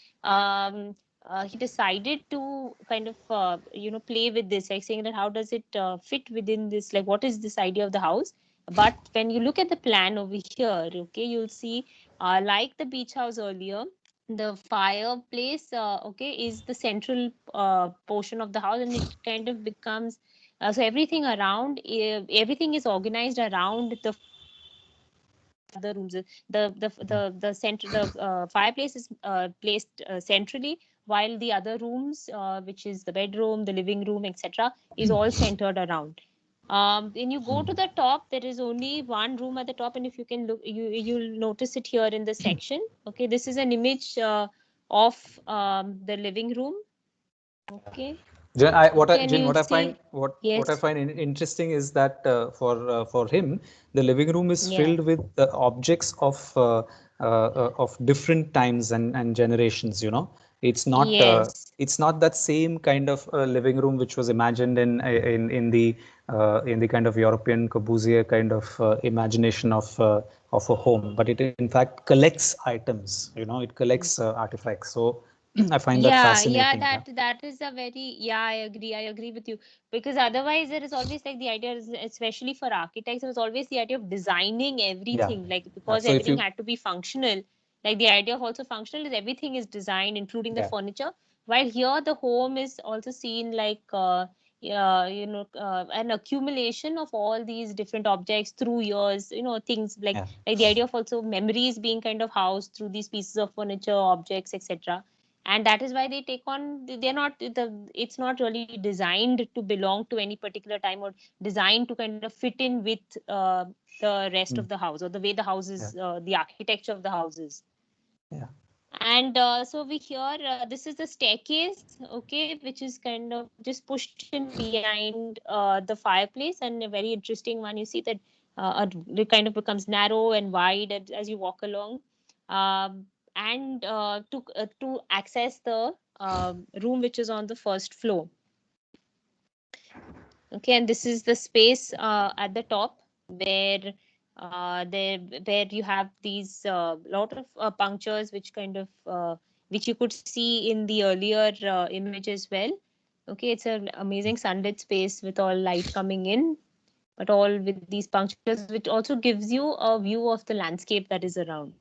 he decided to kind of play with this, like saying that how does it fit within this, like what is this idea of the house. But when you look at the plan over here, okay, you'll see like the beach house earlier, the fireplace is the central portion of the house, and it kind of becomes so everything around everything is organized around the rooms. The center, the fireplace is placed centrally, while the other rooms, which is the bedroom, the living room, etc., is all centered around. When you go to the top, there is only one room at the top, and if you can look, you'll notice it here in the section. Okay, this is an image of the living room. Okay. Jen, what I Yes. find interesting is that for him, the living room is filled with objects of different times and generations. You know, it's not it's not that same kind of living room which was imagined in the kind of European Corbusier kind of imagination of a home, but it in fact collects items. You know, it collects artifacts. So I find that fascinating. That is a very, I agree with you, because otherwise there is always like the idea, especially for architects, there was always the idea of designing everything, like because so everything had to be functional. Like the idea of also functional is everything is designed, including the furniture. While here the home is also seen like an accumulation of all these different objects through years, things like the idea of also memories being kind of housed through these pieces of furniture, objects, etc. And that is why they take on, they're not it's not really designed to belong to any particular time, or designed to kind of fit in with the rest of the house, or the way the house is the architecture of the houses. And so we here this is the staircase, okay, which is kind of just pushed in behind the fireplace, and a very interesting one. You see that it kind of becomes narrow and wide as you walk along. And to access the room which is on the first floor. Okay, and this is the space at the top where where you have these lot of punctures which kind of which you could see in the earlier image as well. Okay, it's an amazing sunlit space with all light coming in, but all with these punctures, which also gives you a view of the landscape that is around.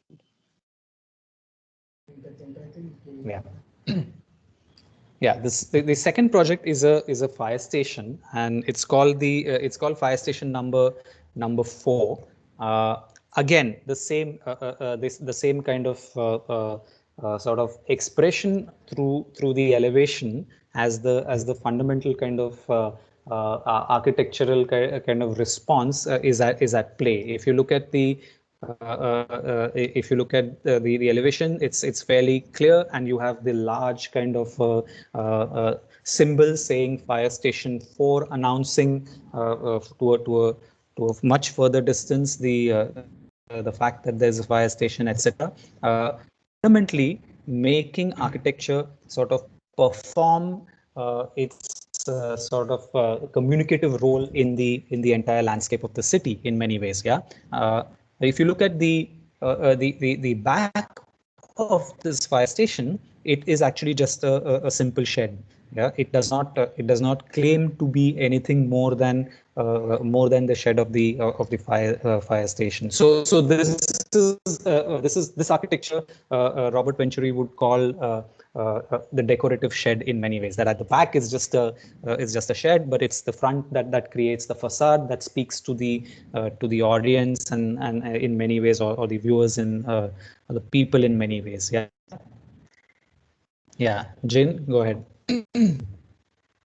Yeah. Yeah, the second project is a fire station, and it's called fire station number 4. Again, the same the same kind of sort of expression through the elevation as the fundamental kind of architectural kind of response is at play. If you look at the elevation, it's fairly clear, and you have the large kind of symbol saying fire station 4, announcing to a much further distance the fact that there's a fire station, etc. Fundamentally making architecture sort of perform its sort of communicative role in the entire landscape of the city in many ways. If you look at the back of this fire station, it is actually just a simple shed. Yeah, it does not claim to be anything more than the shed of the fire station. So this architecture Robert Venturi would call the decorative shed in many ways. That at the back is just a shed, but it's the front that creates the facade that speaks to the audience and in many ways, or the viewers or the people in many ways. Yeah. Yeah, Jin, go ahead.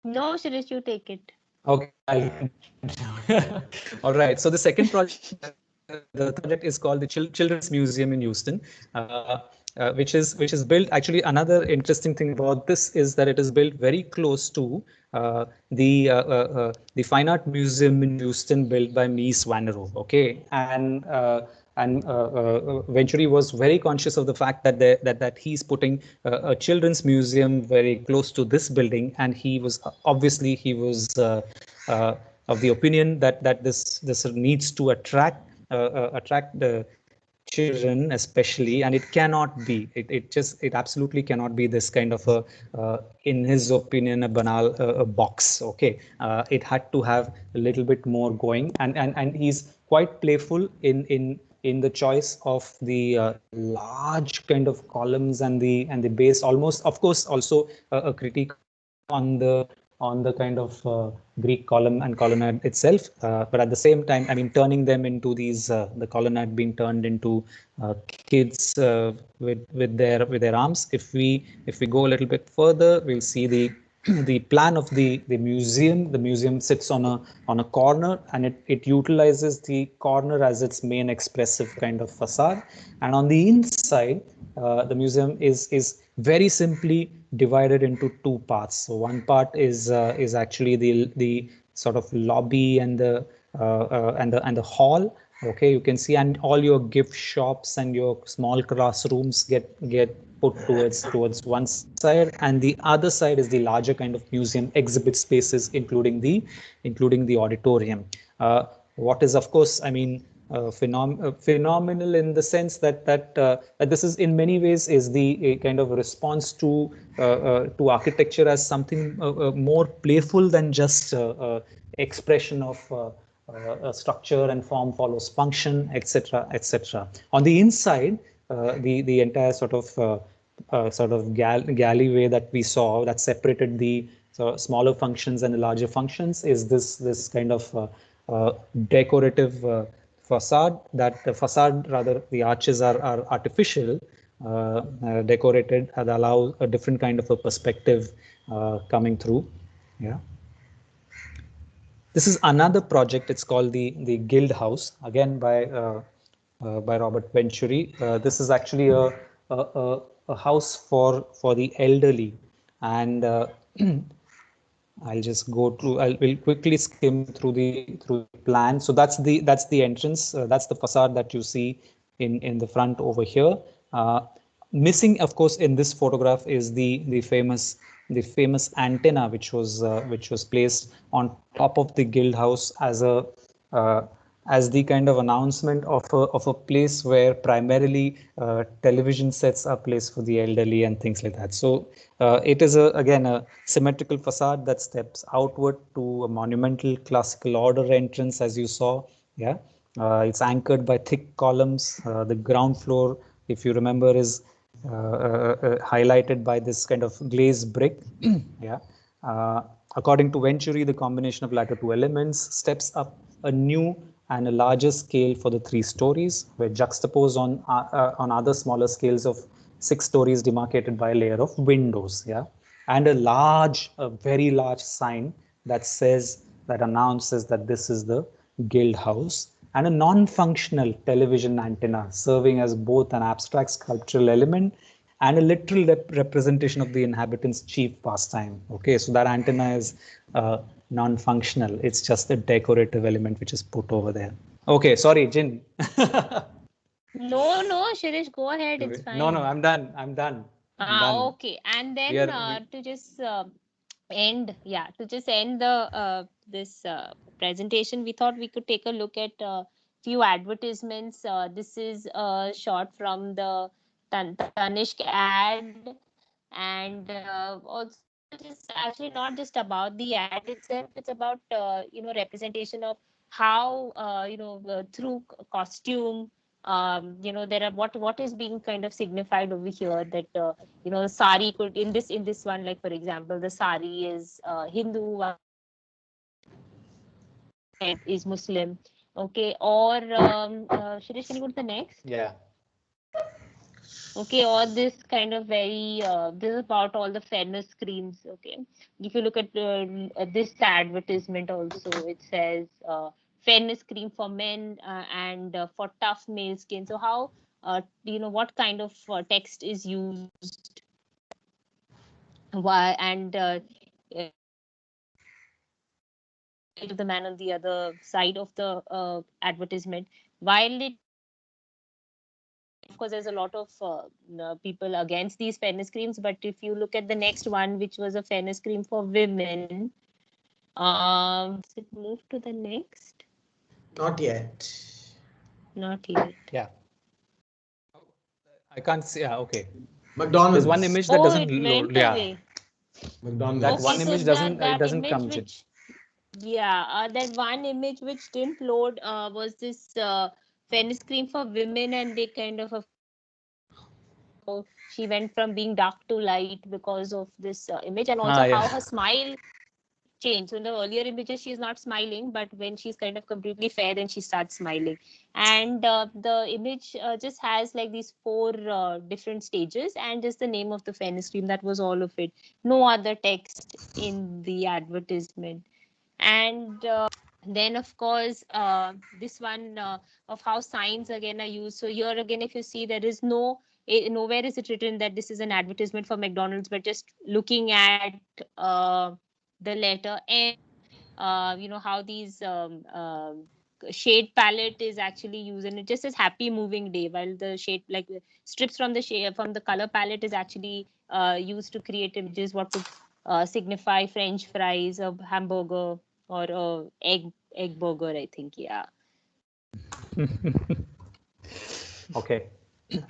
No, Shirish, you take it. Okay. All right. So the second project, the project is called the Children's Museum in Houston, which is built. Actually, another interesting thing about this is that it is built very close to the Fine Art Museum in Houston, built by Mies van der Rohe. Okay, and Venturi was very conscious of the fact that that he's putting a children's museum very close to this building, and he was uh, of the opinion that this needs to attract the children especially, and it cannot be, it absolutely cannot be this kind of in his opinion, a banal a box. Okay, it had to have a little bit more going, and he's quite playful in the choice of the large kind of columns and the base, almost, of course, also a critique on the kind of Greek column and colonnade itself, but at the same time, I mean, turning them into these the colonnade being turned into kids with their arms. If we go a little bit further, we'll see the the plan of the museum. The museum sits on a corner, and it utilizes the corner as its main expressive kind of facade. And on the inside, the museum is very simply divided into two parts. So one part is actually the sort of lobby and the hall. Okay, you can see, and all your gift shops and your small classrooms get put towards one side, and the other side is the larger kind of museum exhibit spaces, including the auditorium. What is, of course, I mean, phenomenal in the sense that this is in many ways is the a kind of response to architecture as something more playful than just expression of structure and form follows function, etc., etc. On the inside, the entire sort of galleyway that we saw that separated the smaller functions and the larger functions is this kind of decorative facade. That the facade, rather, the arches are artificial, decorated, that allow a different kind of a perspective coming through. Yeah. This is another project. It's called the Guild House, again by Robert Venturi. This is actually a house for the elderly, and I'll just go through. Will quickly skim through the plan. So that's the entrance. That's the facade that you see in the front over here. Missing, of course, in this photograph is the famous antenna, which was placed on top of the Guild House uh, as the kind of announcement of a place where primarily television sets are placed for the elderly and things like that. So it is again a symmetrical facade that steps outward to a monumental classical order entrance, as you saw. Yeah, it's anchored by thick columns. The ground floor, if you remember, is highlighted by this kind of glazed brick. Yeah. According to Venturi, the combination of latter two elements steps up a new and a larger scale for the 3 stories, where juxtaposed on other smaller scales of 6 stories demarcated by a layer of windows. Yeah, and a very large sign that announces that this is the Guild House, and a non-functional television antenna serving as both an abstract sculptural element and a literal representation of the inhabitants' chief pastime. Okay, so that antenna is non-functional. It's just a decorative element which is put over there. Okay, sorry, Jin. No, Shirish, go ahead. It's fine. No, I'm done. I'm done. Okay. And then to just end the this presentation, we thought we could take a look at a few advertisements. This is a shot from the Tanishq ad, and also it's actually not just about the ad itself. It's about representation of how through costume. There are what is being kind of signified over here, that sari could, in this one, like for example, the sari is Hindu, is Muslim. Okay, or Shirish, can you go to the next? Yeah. Okay, or this kind of very this is about all the fairness screens. Okay, if you look at this advertisement also, it says fairness cream for men and for tough male skin. So how what kind of text is used, why, and to the man on the other side of the advertisement. While it, of course, there's a lot of people against these fairness creams, but if you look at the next one, which was a fairness cream for women, does it move to the next? Not yet. Not yet. Yeah. I can't see. Yeah, okay. McDonald's. There's one image that doesn't it load. went Yeah. away. McDonald's. That Okay, one so image doesn't that doesn't image come in. which, yeah, that one image which didn't load was this fairness cream for women, and they kind of she went from being dark to light because of this image, and also yeah. how her smile changed. So in the earlier images, she's not smiling, but when she's kind of completely fair, then she starts smiling. And the image just has like these 4 different stages, and just the name of the fairness cream. That was all of it. No other text in the advertisement. And then, of course, this one of how signs again are used. So here again, if you see, there is nowhere is it written that this is an advertisement for McDonald's, but just looking at the letter N, how these shade palette is actually used, and it just says happy moving day, while the shade, like strips from the shade from the color palette, is actually used to create images what would signify French fries, a hamburger, or egg burger, I think. Yeah. Okay,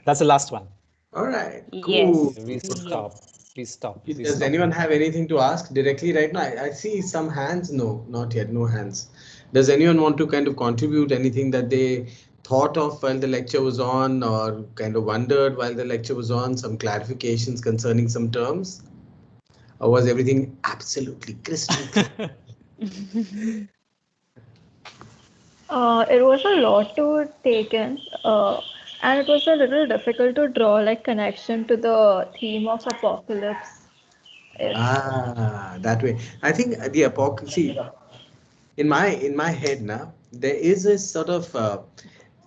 that's the last one. All right. Yes. Cool. We stop. We stop. Does anyone have anything to ask directly right now? I see some hands. No, not yet. No hands. Does anyone want to kind of contribute anything that they thought of while the lecture was on, or kind of wondered while the lecture was on? Some clarifications concerning some terms? Or was everything absolutely crystal clear? It was a lot to take in, and it was a little difficult to draw like connection to the theme of apocalypse. That way. I think the apocalypse. See, in my head now, there is a sort of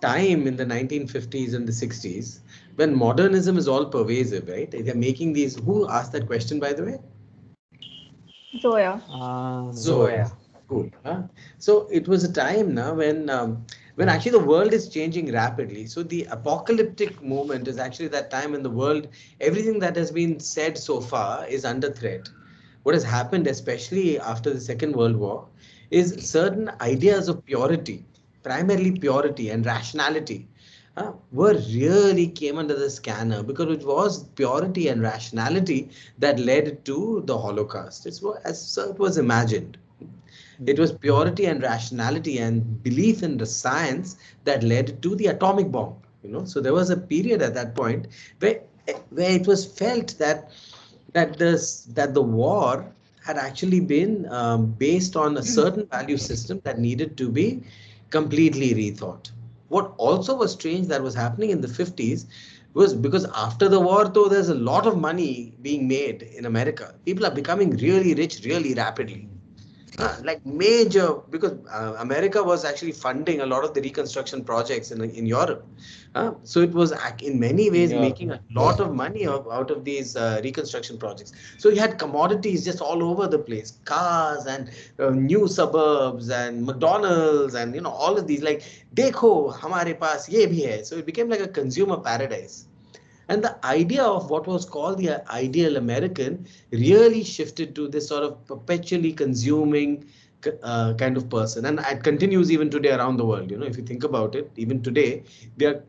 time in the 1950s and the 60s when modernism is all pervasive, right? They're making these. Who asked that question, by the way? Zoya. Zoya. Cool. Huh? So it was a time now when actually the world is changing rapidly. So the apocalyptic moment is actually that time in the world, everything that has been said so far is under threat. What has happened, especially after the Second World War, is certain ideas of purity, primarily purity and rationality, were really came under the scanner, because it was purity and rationality that led to the Holocaust. It was imagined. It was purity and rationality and belief in the science that led to the atomic bomb. So there was a period at that point where it was felt that the war had actually been based on a certain value system that needed to be completely rethought. What also was strange that was happening in the 50s was, because after the war, though, there's a lot of money being made in America. People are becoming really rich really rapidly. Like major, because America was actually funding a lot of the reconstruction projects in Europe. So it was in many ways making a lot of money out of these reconstruction projects. So you had commodities just all over the place, cars and new suburbs and McDonald's and all of these, like, dekho hamare paas ye bhi hai. So it became like a consumer paradise. And the idea of what was called the ideal American really shifted to this sort of perpetually consuming kind of person. And it continues even today around the world. If you think about it, even today, we are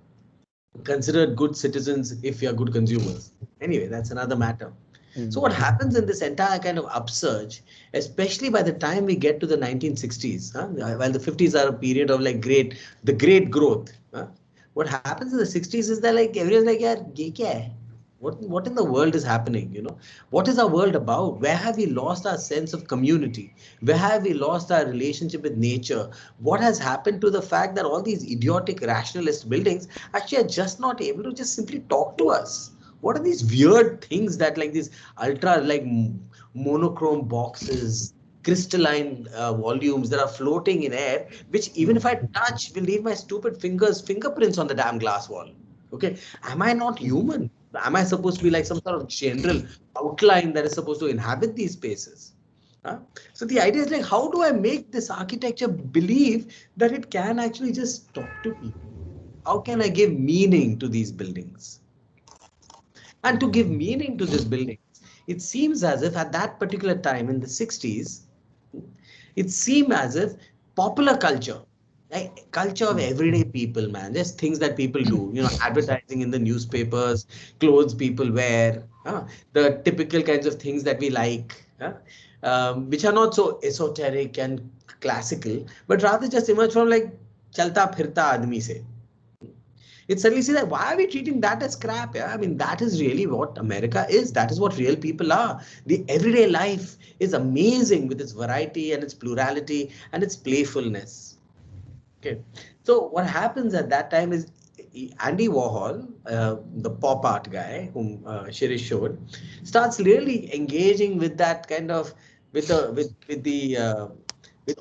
considered good citizens if we are good consumers. Anyway, that's another matter. So what happens in this entire kind of upsurge, especially by the time we get to the 1960s, while the 50s are a period of like the great growth, what happens in the 60s is that like everyone's like, yeah, ye kya hai? What in the world is happening? What is our world about? Where have we lost our sense of community? Where have we lost our relationship with nature? What has happened to the fact that all these idiotic rationalist buildings actually are just not able to just simply talk to us? What are these weird things that like these ultra like monochrome boxes, crystalline volumes that are floating in air, which even if I touch will leave my stupid fingerprints on the damn glass wall? Okay, am I not human? Am I supposed to be like some sort of general outline that is supposed to inhabit these spaces? So the idea is like, how do I make this architecture believe that it can actually just talk to people? How can I give meaning to these buildings? And to give meaning to this building, it seems as if at that particular time in the 60s, it seemed as if popular culture, like culture of everyday people, man, just things that people do, advertising in the newspapers, clothes people wear, the typical kinds of things that we like, which are not so esoteric and classical, but rather just emerge from like chalta phirta admi se. It suddenly sees that why are we treating that as crap? Yeah? I mean, that is really what America is. That is what real people are. The everyday life is amazing with its variety and its plurality and its playfulness. Okay. So what happens at that time is Andy Warhol, the pop art guy whom Shirish showed, starts really engaging with that kind of with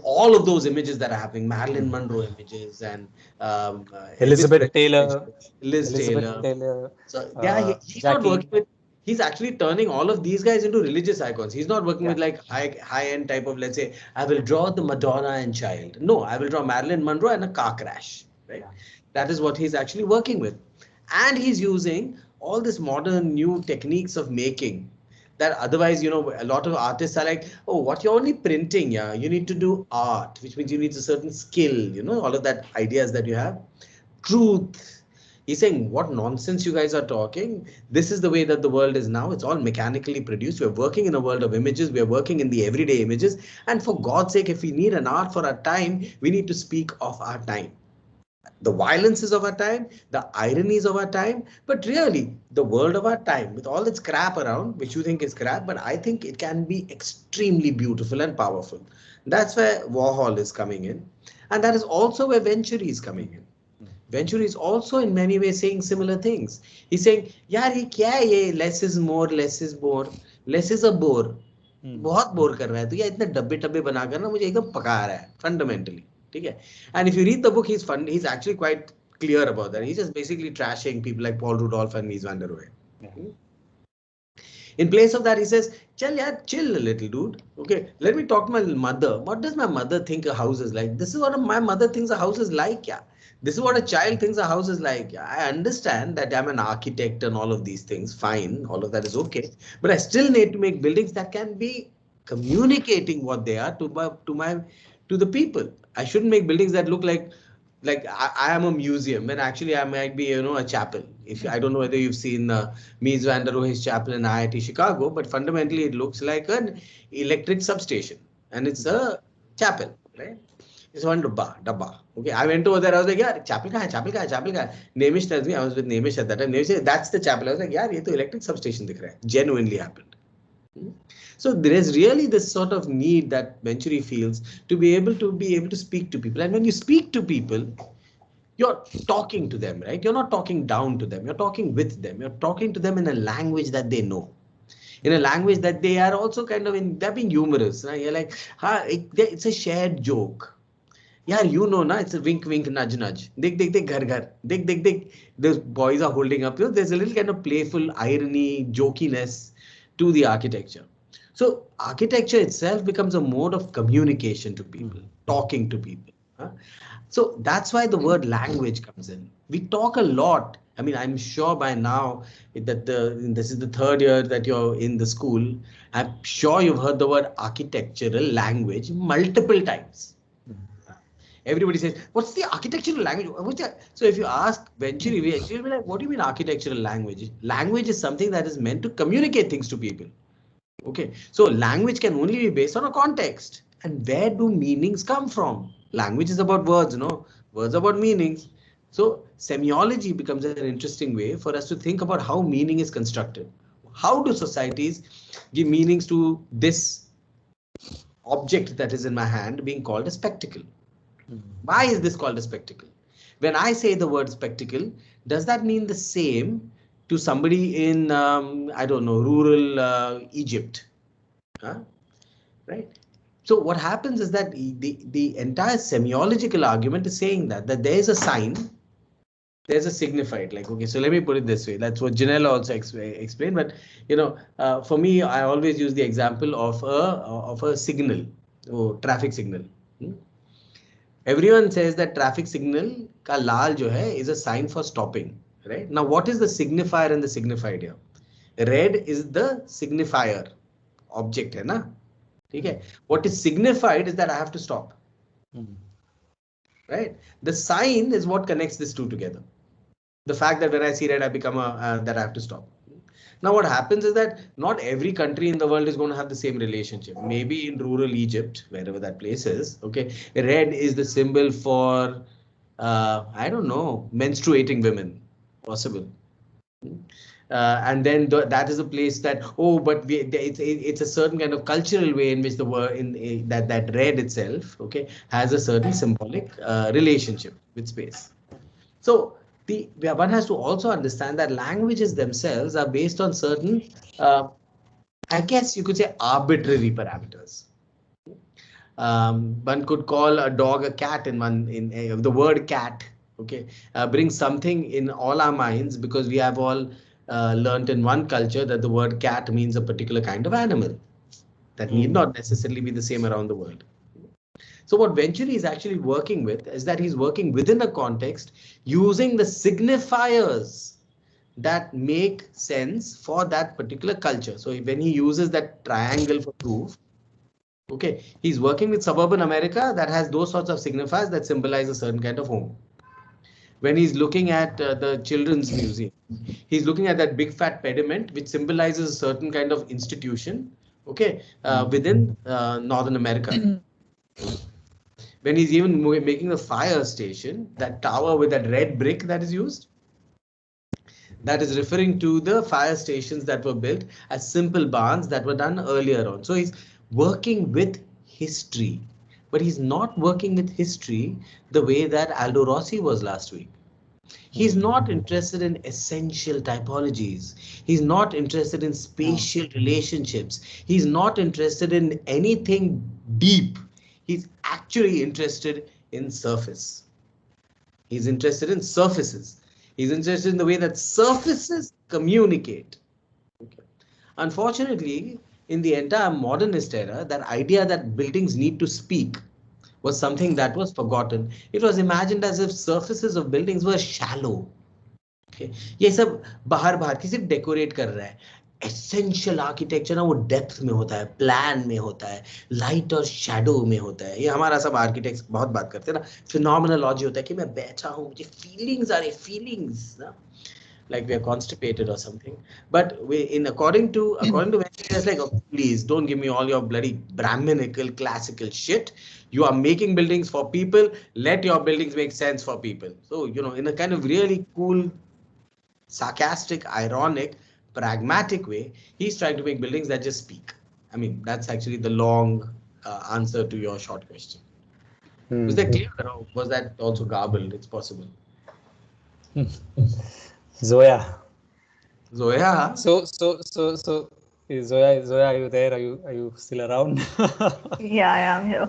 all of those images that are happening, Marilyn Monroe images and Elizabeth Taylor, Liz Elizabeth Taylor. Taylor, So yeah, he's not Jackie. working with. He's actually turning all of these guys into religious icons. He's not working with like high end type of, let's say, I will draw the Madonna and child. No, I will draw Marilyn Monroe and a car crash. Right. That is what he's actually working with, and he's using all this modern new techniques of making that otherwise, a lot of artists are like, oh, what you're only printing, yeah, you need to do art, which means you need a certain skill, all of that ideas that you have. Truth. He's saying, what nonsense you guys are talking. This is the way that the world is now. It's all mechanically produced. We're working in a world of images. We're working in the everyday images. And for God's sake, if we need an art for our time, we need to speak of our time. The violences of our time, the ironies of our time, but really the world of our time with all its crap around, which you think is crap, but I think it can be extremely beautiful and powerful. That's where Warhol is coming in. And that is also where Venturi is coming in. Venturi is also in many ways saying similar things. He's saying, yaar, ye kya hai ye? Less is more, less is more, less is a bore. बहुत bore कर रहा है तो ये इतने डब्बे डब्बे बनाकर ना मुझे एकदम पका रहा है fundamentally. ठीक है? And if you read the book, he's actually quite clear about that. He's just basically trashing people like Paul Rudolph and Mies van der Rohe. In place of that, he says, chill a little, dude. Okay, let me talk to my mother. What does my mother think a house is like? This is what my mother thinks a house is like, yeah. This is what a child thinks a house is like. Yeah. I understand that I'm an architect and all of these things. Fine, all of that is okay. But I still need to make buildings that can be communicating what they are to the people. I shouldn't make buildings that look like I am a museum when actually I might be, a chapel. If I don't know whether you've seen Mies van der Rohe's chapel in IIT Chicago, but fundamentally it looks like an electric substation and it's a chapel, right? It's one dabba. Okay, I went over there. I was like, yeah, chapel ka hai, chapel ka hai, chapel ka hai. Nemish tells me, I was with Nemish at that time. Nemish said, that's the chapel. I was like, yeah, ye to electric substation dikh raha hai. Genuinely happened. So there is really this sort of need that Venturi feels to be able to speak to people. And when you speak to people, you're talking to them, right? You're not talking down to them. You're talking with them. You're talking to them in a language that they know. In a language that they are also kind of they're being humorous. Right? You're like, it's a shared joke. Yeah, it's a wink, wink, nudge, nudge. Dik, ghar, ghar. Dik. Those boys are holding up. There's a little kind of playful irony, jokiness to the architecture. So architecture itself becomes a mode of communication to people, talking to people. So that's why the word language comes in. We talk a lot. I mean, I'm sure by now that this is the third year that you're in the school. I'm sure you've heard the word architectural language multiple times. Everybody says, what's the architectural language? So if you ask Venturi, he'll be like, what do you mean architectural language? Language is something that is meant to communicate things to people. Okay, so language can only be based on a context. And where do meanings come from? Language is about words, no? Words about meanings. So semiology becomes an interesting way for us to think about how meaning is constructed. How do societies give meanings to this object that is in my hand being called a spectacle? Why is this called a spectacle? When I say the word spectacle, does that mean the same to somebody in, I don't know, rural Egypt? Huh? Right? So what happens is that the entire semiological argument is saying that there is a sign, there's a signified, like, okay, so let me put it this way. That's what Janella also explained. But, for me, I always use the example of a signal or traffic signal. Everyone says that traffic signal ka laal jo hai is a sign for stopping, right? Now, what is the signifier and the signified here? Red is the signifier object, hai na? Okay. What is signified is that I have to stop. Right? The sign is what connects these two together. The fact that when I see red, I become that I have to stop. Now, what happens is that not every country in the world is going to have the same relationship. Maybe in rural Egypt, wherever that place is, okay, red is the symbol for, I don't know, menstruating women, possible. And then that is a place that, oh, but it's a certain kind of cultural way in which the word that red itself, okay, has a certain symbolic relationship with space. So one has to also understand that languages themselves are based on certain, I guess you could say, arbitrary parameters. One could call a dog a cat in the word cat. Okay, brings something in all our minds because we have all learnt in one culture that the word cat means a particular kind of animal that need not necessarily be the same around the world. So what Venturi is actually working with is that he's working within a context using the signifiers that make sense for that particular culture. So when he uses that triangle for proof, okay, he's working with suburban America that has those sorts of signifiers that symbolize a certain kind of home. When he's looking at the Children's Museum, he's looking at that big fat pediment, which symbolizes a certain kind of institution, okay, within Northern America. When he's even making the fire station, that tower with that red brick that is used, that is referring to the fire stations that were built as simple barns that were done earlier on. So he's working with history, but he's not working with history the way that Aldo Rossi was last week. He's not interested in essential typologies. He's not interested in spatial relationships. He's not interested in anything deep. He's actually interested in surface. He's interested in surfaces. He's interested in the way that surfaces communicate. Okay. Unfortunately, in the entire modernist era, that idea that buildings need to speak was something that was forgotten. It was imagined as if surfaces of buildings were shallow. Okay. ये सब बाहर की सिर्फ decorate कर रहा है. Essential architecture ना वो डेप्थ में होता है, प्लान में होता है, लाइट और शैडो में होता है. ये हमारा सब आर्किटेक्ट्स बहुत बात करते हैं ना, फिनोमिनोलॉजी होता है कि मैं बैठा हूँ, मुझे फीलिंग्स आ रही, फीलिंग्स ना, like we are constipated or something. But according to Venturi, it's like, oh, please don't give me all your bloody Brahminical classical shit. You are making buildings for people. Let your buildings make sense for people. So, in a kind of really cool, sarcastic, ironic, pragmatic way, he's trying to make buildings that just speak. I mean, that's actually the long answer to your short question. Was that clear, or was that also garbled? It's possible. Zoya. Zoya. So Zoya, are you there? Are you still around? Yeah, I am here.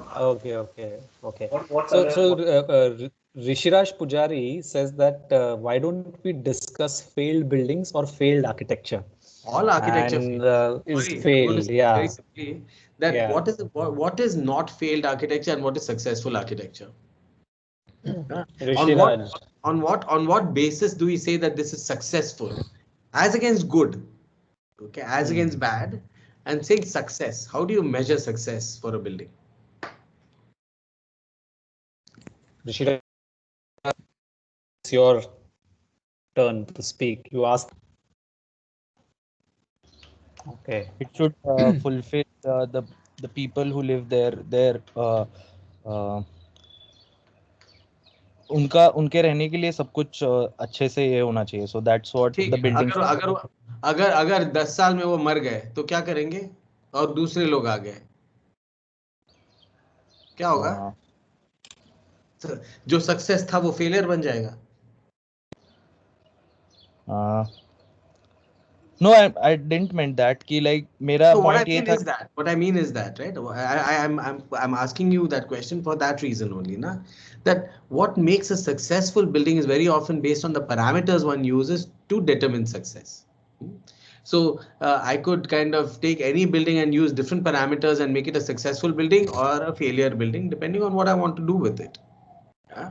Okay. So Rishiraj Pujari says that why don't we discuss failed buildings or failed architecture? All architecture is failed. Yeah. Very simply, that Yeah. what is not failed architecture and what is successful architecture? Rishiraj. On what basis do we say that this is successful as against good, okay, as against bad, and saying success? How do you measure success for a building? Rishira, it's your turn to speak. You asked. Okay. It should fulfill the people who live there, their उनके रहने के लिए सब कुछ अच्छे से ये होना चाहिए. So that's what ठीक the है, building. अगर 10 साल में वो मर गए तो क्या करेंगे और दूसरे लोग आ गए, क्या होगा? जो सक्सेस था वो फेलियर बन जाएगा. No, I didn't mean that. कि like मेरा So point ये था. what I mean is that, right? I'm asking you that question for that reason only, na? That what makes a successful building is very often based on the parameters one uses to determine success. So I could kind of take any building and use different parameters and make it a successful building or a failure building, depending on what I want to do with it. Yeah.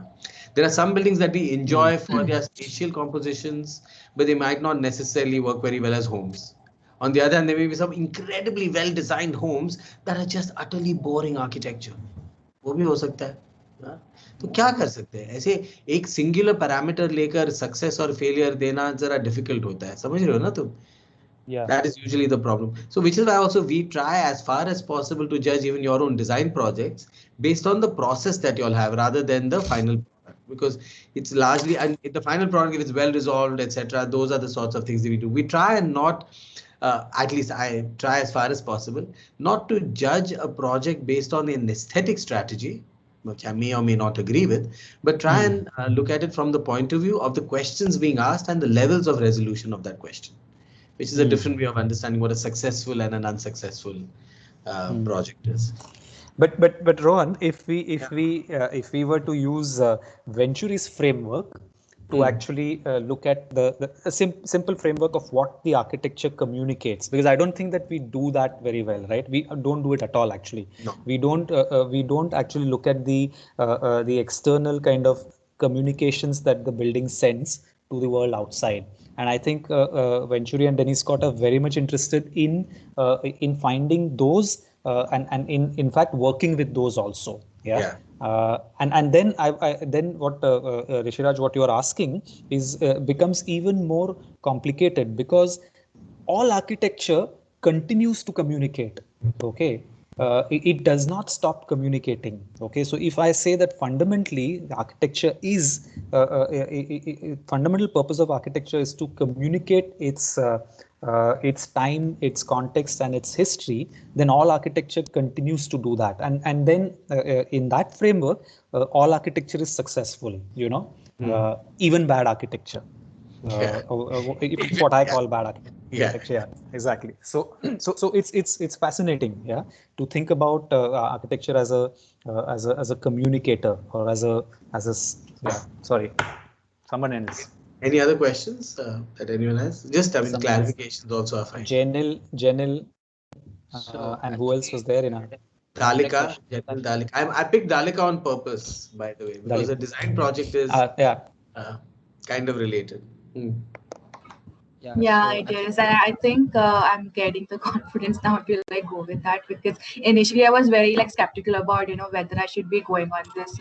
There are some buildings that we enjoy for their spatial compositions, but they might not necessarily work very well as homes. On the other hand, there may be some incredibly well-designed homes that are just utterly boring architecture. वो भी हो सकता है. तो क्या कर सकते हैं? ऐसे एक singular parameter लेकर success और failure देना जरा difficult होता है. समझ रहे हो ना तुम? Yeah. That is usually the problem. So which is why also we try as far as possible to judge even your own design projects based on the process that you all have rather than the final product, because it's largely, and the final product, if it's well resolved, etc., those are the sorts of things that we do. We try and not, at least I try as far as possible, not to judge a project based on an aesthetic strategy, which I may or may not agree with, but try and look at it from the point of view of the questions being asked and the levels of resolution of that question, which is a different way of understanding what a successful and an unsuccessful project is. But Rohan, if we were to use Venturi's framework to actually look at the simple framework of what the architecture communicates, because I don't think that we do that very well, right? We don't do it at all, actually. No. We don't actually look at the external kind of communications that the building sends to the world outside. And I think Venturi and Dennis Scott are very much interested in finding those and in fact working with those also. Yeah. And then then what Rishiraj, what you are asking is becomes even more complicated, because all architecture continues to communicate. Okay. It does not stop communicating. Okay, so if I say that fundamentally the architecture is fundamental purpose of architecture is to communicate its time, its context, and its history, then all architecture continues to do that. And then in that framework, all architecture is successful. You know, even bad architecture. It's what I call bad architecture. Yeah, exactly. So it's fascinating, yeah, to think about architecture as a communicator, or as a yeah. Sorry, someone else. Any other questions that anyone has? Just clarifications also are fine. Janil, and who else was there in our Dalika. I picked Dalika on purpose, by the way, because the design project is kind of related. Yeah, it is. And I think I'm getting the confidence now to like go with that, because initially I was very like skeptical about, whether I should be going on this,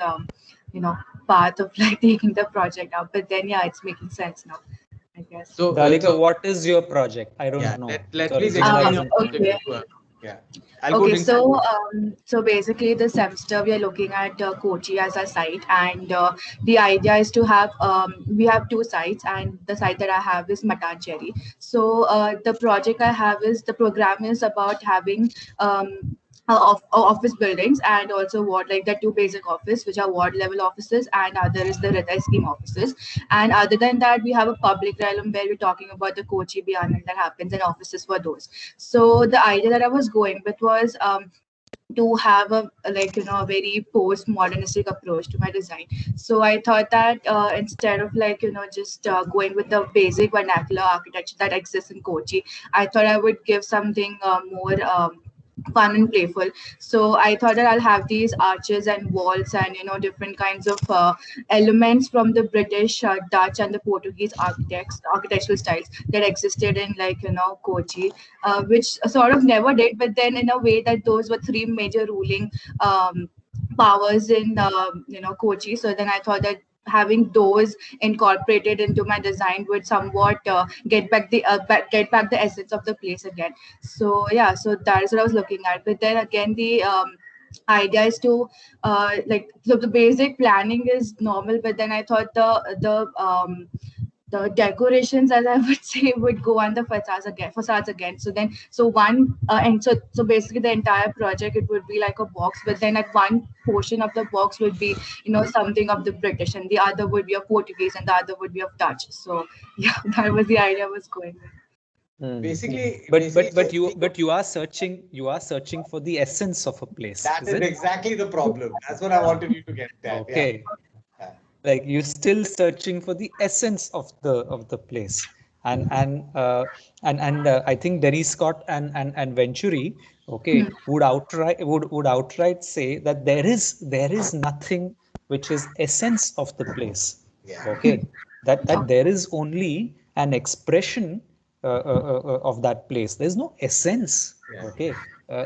path of like taking the project up. But then, yeah, it's making sense now, I guess. So, Dalika, what is your project? I don't know. Please explain your project. Yeah. Okay, so basically the semester we are looking at Kochi as a site, and the idea is to have we have two sites, and the site that I have is Matancherry. So the project I have is, the program is about having office buildings, and also the two basic office, which are ward level offices, and other is the Hriday scheme offices. And other than that, we have a public realm where we're talking about the Kochi Biennale that happens, and offices for those. So the idea that I was going with was to have a very post-modernistic approach to my design. So I thought that instead of just going with the basic vernacular architecture that exists in Kochi, I thought I would give something more fun and playful. So I thought that I'll have these arches and walls and different kinds of elements from the British, Dutch, and the Portuguese architectural styles that existed in Kochi, which sort of never did, but then in a way that those were three major ruling powers in Kochi. So then I thought that having those incorporated into my design would somewhat get back the essence of the place again. So yeah, so that is what I was looking at. But then again, the idea is to so the basic planning is normal, but then I thought the decorations, as I would say, would go on the facades again. So then, so basically the entire project, it would be like a box, but then at one portion of the box would be, something of the British, and the other would be of Portuguese, and the other would be of Dutch. So yeah, that was the idea I was going with. Basically, but you are searching for the essence of a place. That is exactly the problem. That's what I wanted you to get at. Okay. Yeah. Like you're still searching for the essence of the place, and I think Dennis Scott and Venturi, okay, would outright say that there is nothing which is essence of the place. Yeah. Okay, that there is only an expression of that place. There's no essence. Yeah. Okay,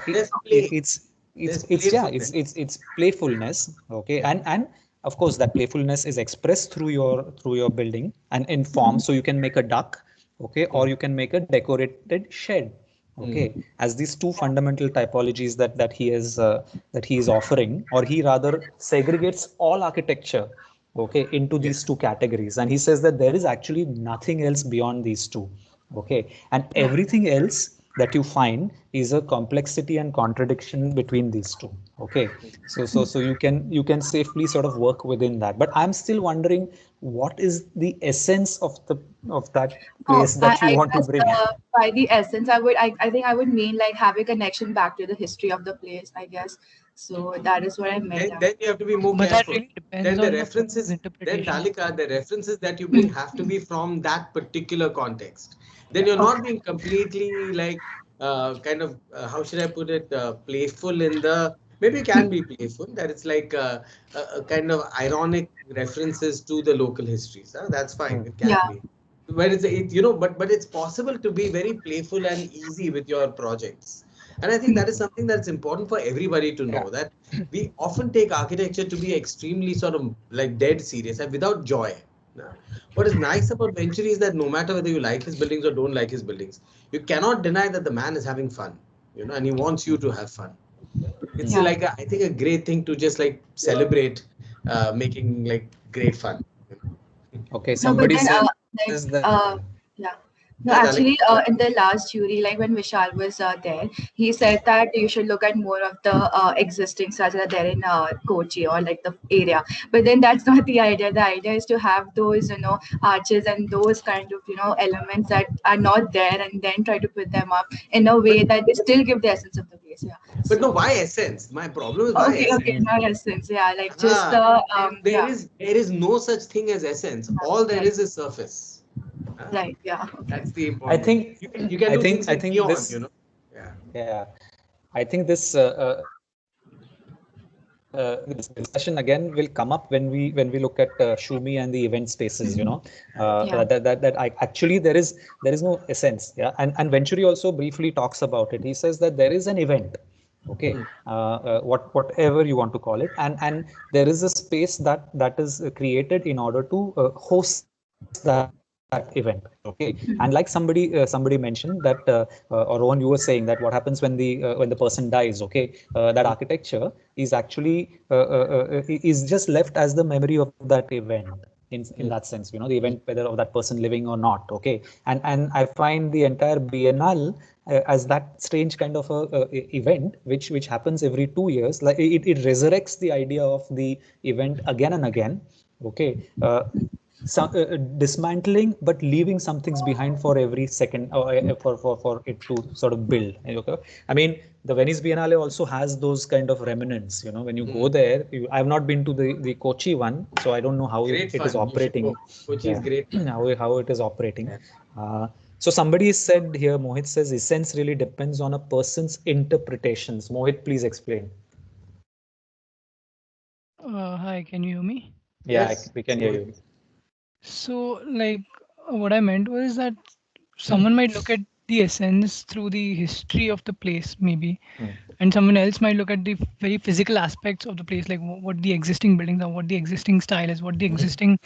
it's playfulness. Okay, and of course that playfulness is expressed through your building and in form. So you can make a duck, okay, or you can make a decorated shed. Okay, as these two fundamental typologies that he is offering, or he rather segregates all architecture, okay, into these two categories, and he says that there is actually nothing else beyond these two. Okay, and everything else that you find is a complexity and contradiction between these two. Okay, so you can safely sort of work within that. But I'm still wondering, what is the essence of that place that you want to bring? By the essence, I think I would mean like have a connection back to the history of the place, I guess. So that is what I meant. Then you have to be more careful. Then the references, then Dalika, the references that you bring have to be from that particular context. Then you're not being completely like how should I put it, playful in the, maybe you can be playful, that it's like a kind of ironic references to the local histories. That's fine. It can be. But but it's possible to be very playful and easy with your projects. And I think that is something that's important for everybody to know, that we often take architecture to be extremely sort of like dead serious and without joy. What is nice about Venturi is that no matter whether you like his buildings or don't like his buildings, you cannot deny that the man is having fun, and he wants you to have fun. It's like I think a great thing to just like celebrate making like great fun. Okay, somebody says that. No, actually, in the last jury, like when Vishal was there, he said that you should look at more of the existing structures that are there in Kochi or like the area. But then that's not the idea. The idea is to have those, arches and those kind of, elements that are not there, and then try to put them up in a way that they still give the essence of the place. Yeah. But no, why essence? My problem is why essence. Okay, not essence. Yeah, like just the. There is no such thing as essence. All there is surface. Right. Yeah. That's the important. I think you can do things like neon, this, Yeah. I think this this discussion again will come up when we look at Shumi and the event spaces. That actually there is no essence. Yeah. And Venturi also briefly talks about it. He says that there is an event. Okay, whatever you want to call it, and there is a space that is created in order to host that event. Okay, and like somebody mentioned that, or Rohan, you were saying that what happens when the person dies. Okay, that architecture is actually is just left as the memory of that event. In that sense, the event, whether of that person living or not. Okay, and I find the entire Biennale as that strange kind of a event which happens every 2 years. Like it resurrects the idea of the event again and again. Okay. Dismantling but leaving some things behind for every second, for it to sort of build. Okay, I mean the Venice Biennale also has those kind of remnants. When you go there, I've not been to the Kochi one, so I don't know how it is operating. Kochi is great. How it is operating. So somebody said here, Mohit says, essence really depends on a person's interpretations. Mohit, please explain. Hi, can you hear me? Yeah, yes. We can hear you. So, like, what I meant was that someone might look at the essence through the history of the place, maybe. Hmm. And someone else might look at the very physical aspects of the place, like what the existing buildings are, what the existing style is, what the existing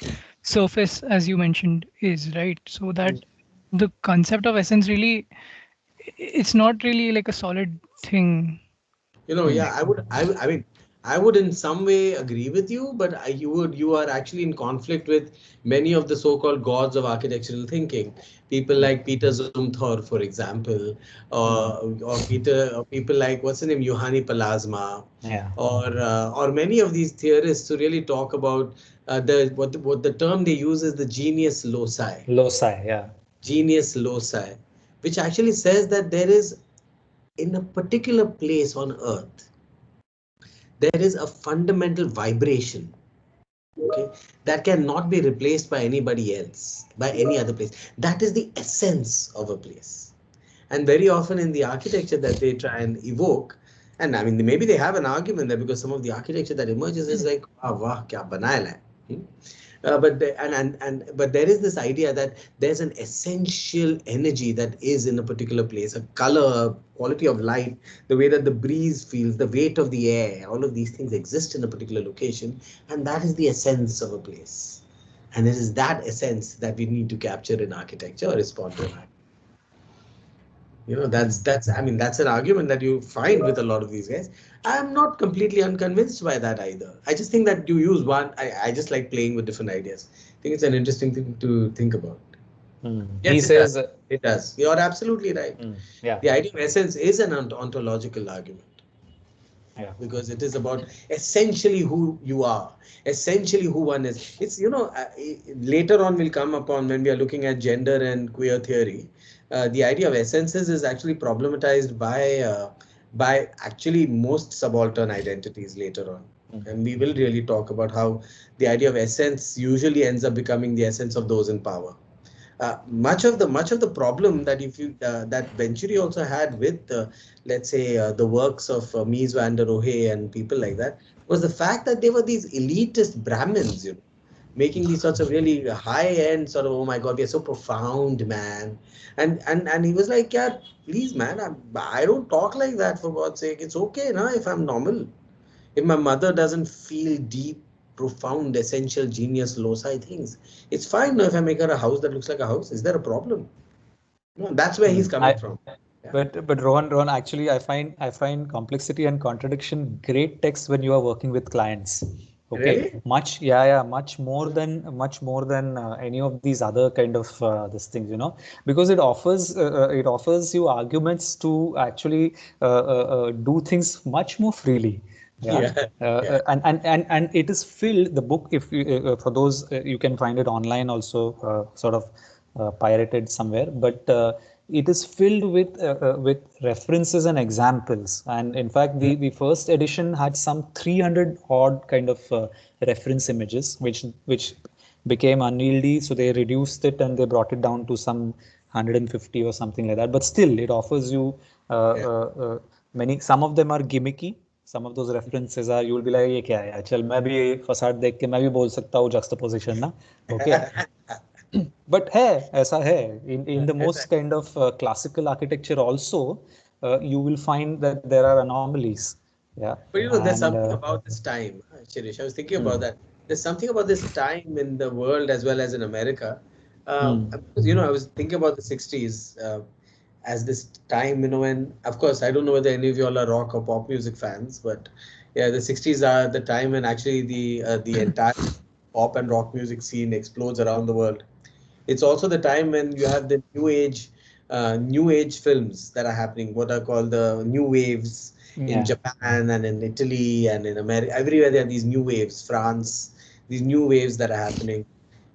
surface, as you mentioned, is, right? So that the concept of essence really, it's not really like a solid thing. Yeah, I mean, I would in some way agree with you, but you are actually in conflict with many of the so-called gods of architectural thinking. People like Peter Zumthor, for example, or people like what's his name, Johanni Palasma, Yeah. or many of these theorists who really talk about what the term they use is the genius loci, Loci, yeah. genius loci, which actually says that there is in a particular place on earth there is a fundamental vibration, okay, that cannot be replaced by anybody else, by any other place. That is the essence of a place. And very often in the architecture that they try and evoke, and I mean maybe they have an argument there because some of the architecture that emerges is like wah kya banaya hai. But there is this idea that there's an essential energy that is in a particular place, a color, quality of light, the way that the breeze feels, the weight of the air, all of these things exist in a particular location, and that is the essence of a place. And it is that essence that we need to capture in architecture or respond to. That's I mean that's an argument that you find with a lot of these guys. I'm not completely unconvinced by that either. I just think that you use one. I just like playing with different ideas. I think it's an interesting thing to think about. Yes, He says, it does. You're absolutely right. Yeah. The idea of essence is an ontological argument. Yeah. Because it is about essentially who you are, essentially who one is. It's, later on we'll come upon when we are looking at gender and queer theory. The idea of essences is actually problematized by actually most subaltern identities later on. And we will really talk about how the idea of essence usually ends up becoming the essence of those in power. Much of the problem that that Venturi also had with let's say the works of Mies van der Rohe and people like that was the fact that they were these elitist Brahmins, making these sorts of really high end sort of, oh my God, we are so profound, man. And he was like, yeah, please, man, I don't talk like that, for God's sake. It's okay, na, if I'm normal. If my mother doesn't feel deep, profound, essential, genius, loci things, it's fine now if I make her a house that looks like a house. Is there a problem? No, that's where he's coming from. Yeah. But Rohan, actually, I find complexity and contradiction great text when you are working with clients. Okay, Really? much more than any of these other kind of this things, because it offers you arguments to actually do things much more freely. And it is filled, the book, if for those you can find it online also, sort of pirated somewhere, but it is filled with references and examples. And in fact, the first edition had some 300 odd kind of reference images, which became unwieldy, so they reduced it and they brought it down to some 150 or something like that. But still, it offers you many. Some of them are gimmicky. Some of those references are, you will be like, ये क्या है? चल मैं भी facade देख के मैं भी बोल सकता हूँ juxtaposition ना, okay. But है, ऐसा है. In the most kind of classical architecture also, you will find that there are anomalies. Yeah. But there's something about this time, Shirish. I was thinking about that. There's something about this time in the world as well as in America. Because, I was thinking about the 60s as this time, when, of course, I don't know whether any of you all are rock or pop music fans, but yeah, the 60s are the time when actually the entire pop and rock music scene explodes around the world. It's also the time when you have the new age films that are happening, what are called the new waves in Japan and in Italy and in America. Everywhere there are these new waves, France, these new waves that are happening.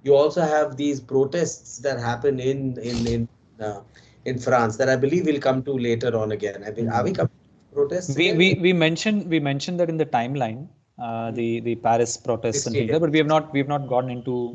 You also have these protests that happen in France that I believe we'll come to later on again. I think, are we coming to protests? We mentioned that in the timeline, the Paris protests and things, but we have not gotten into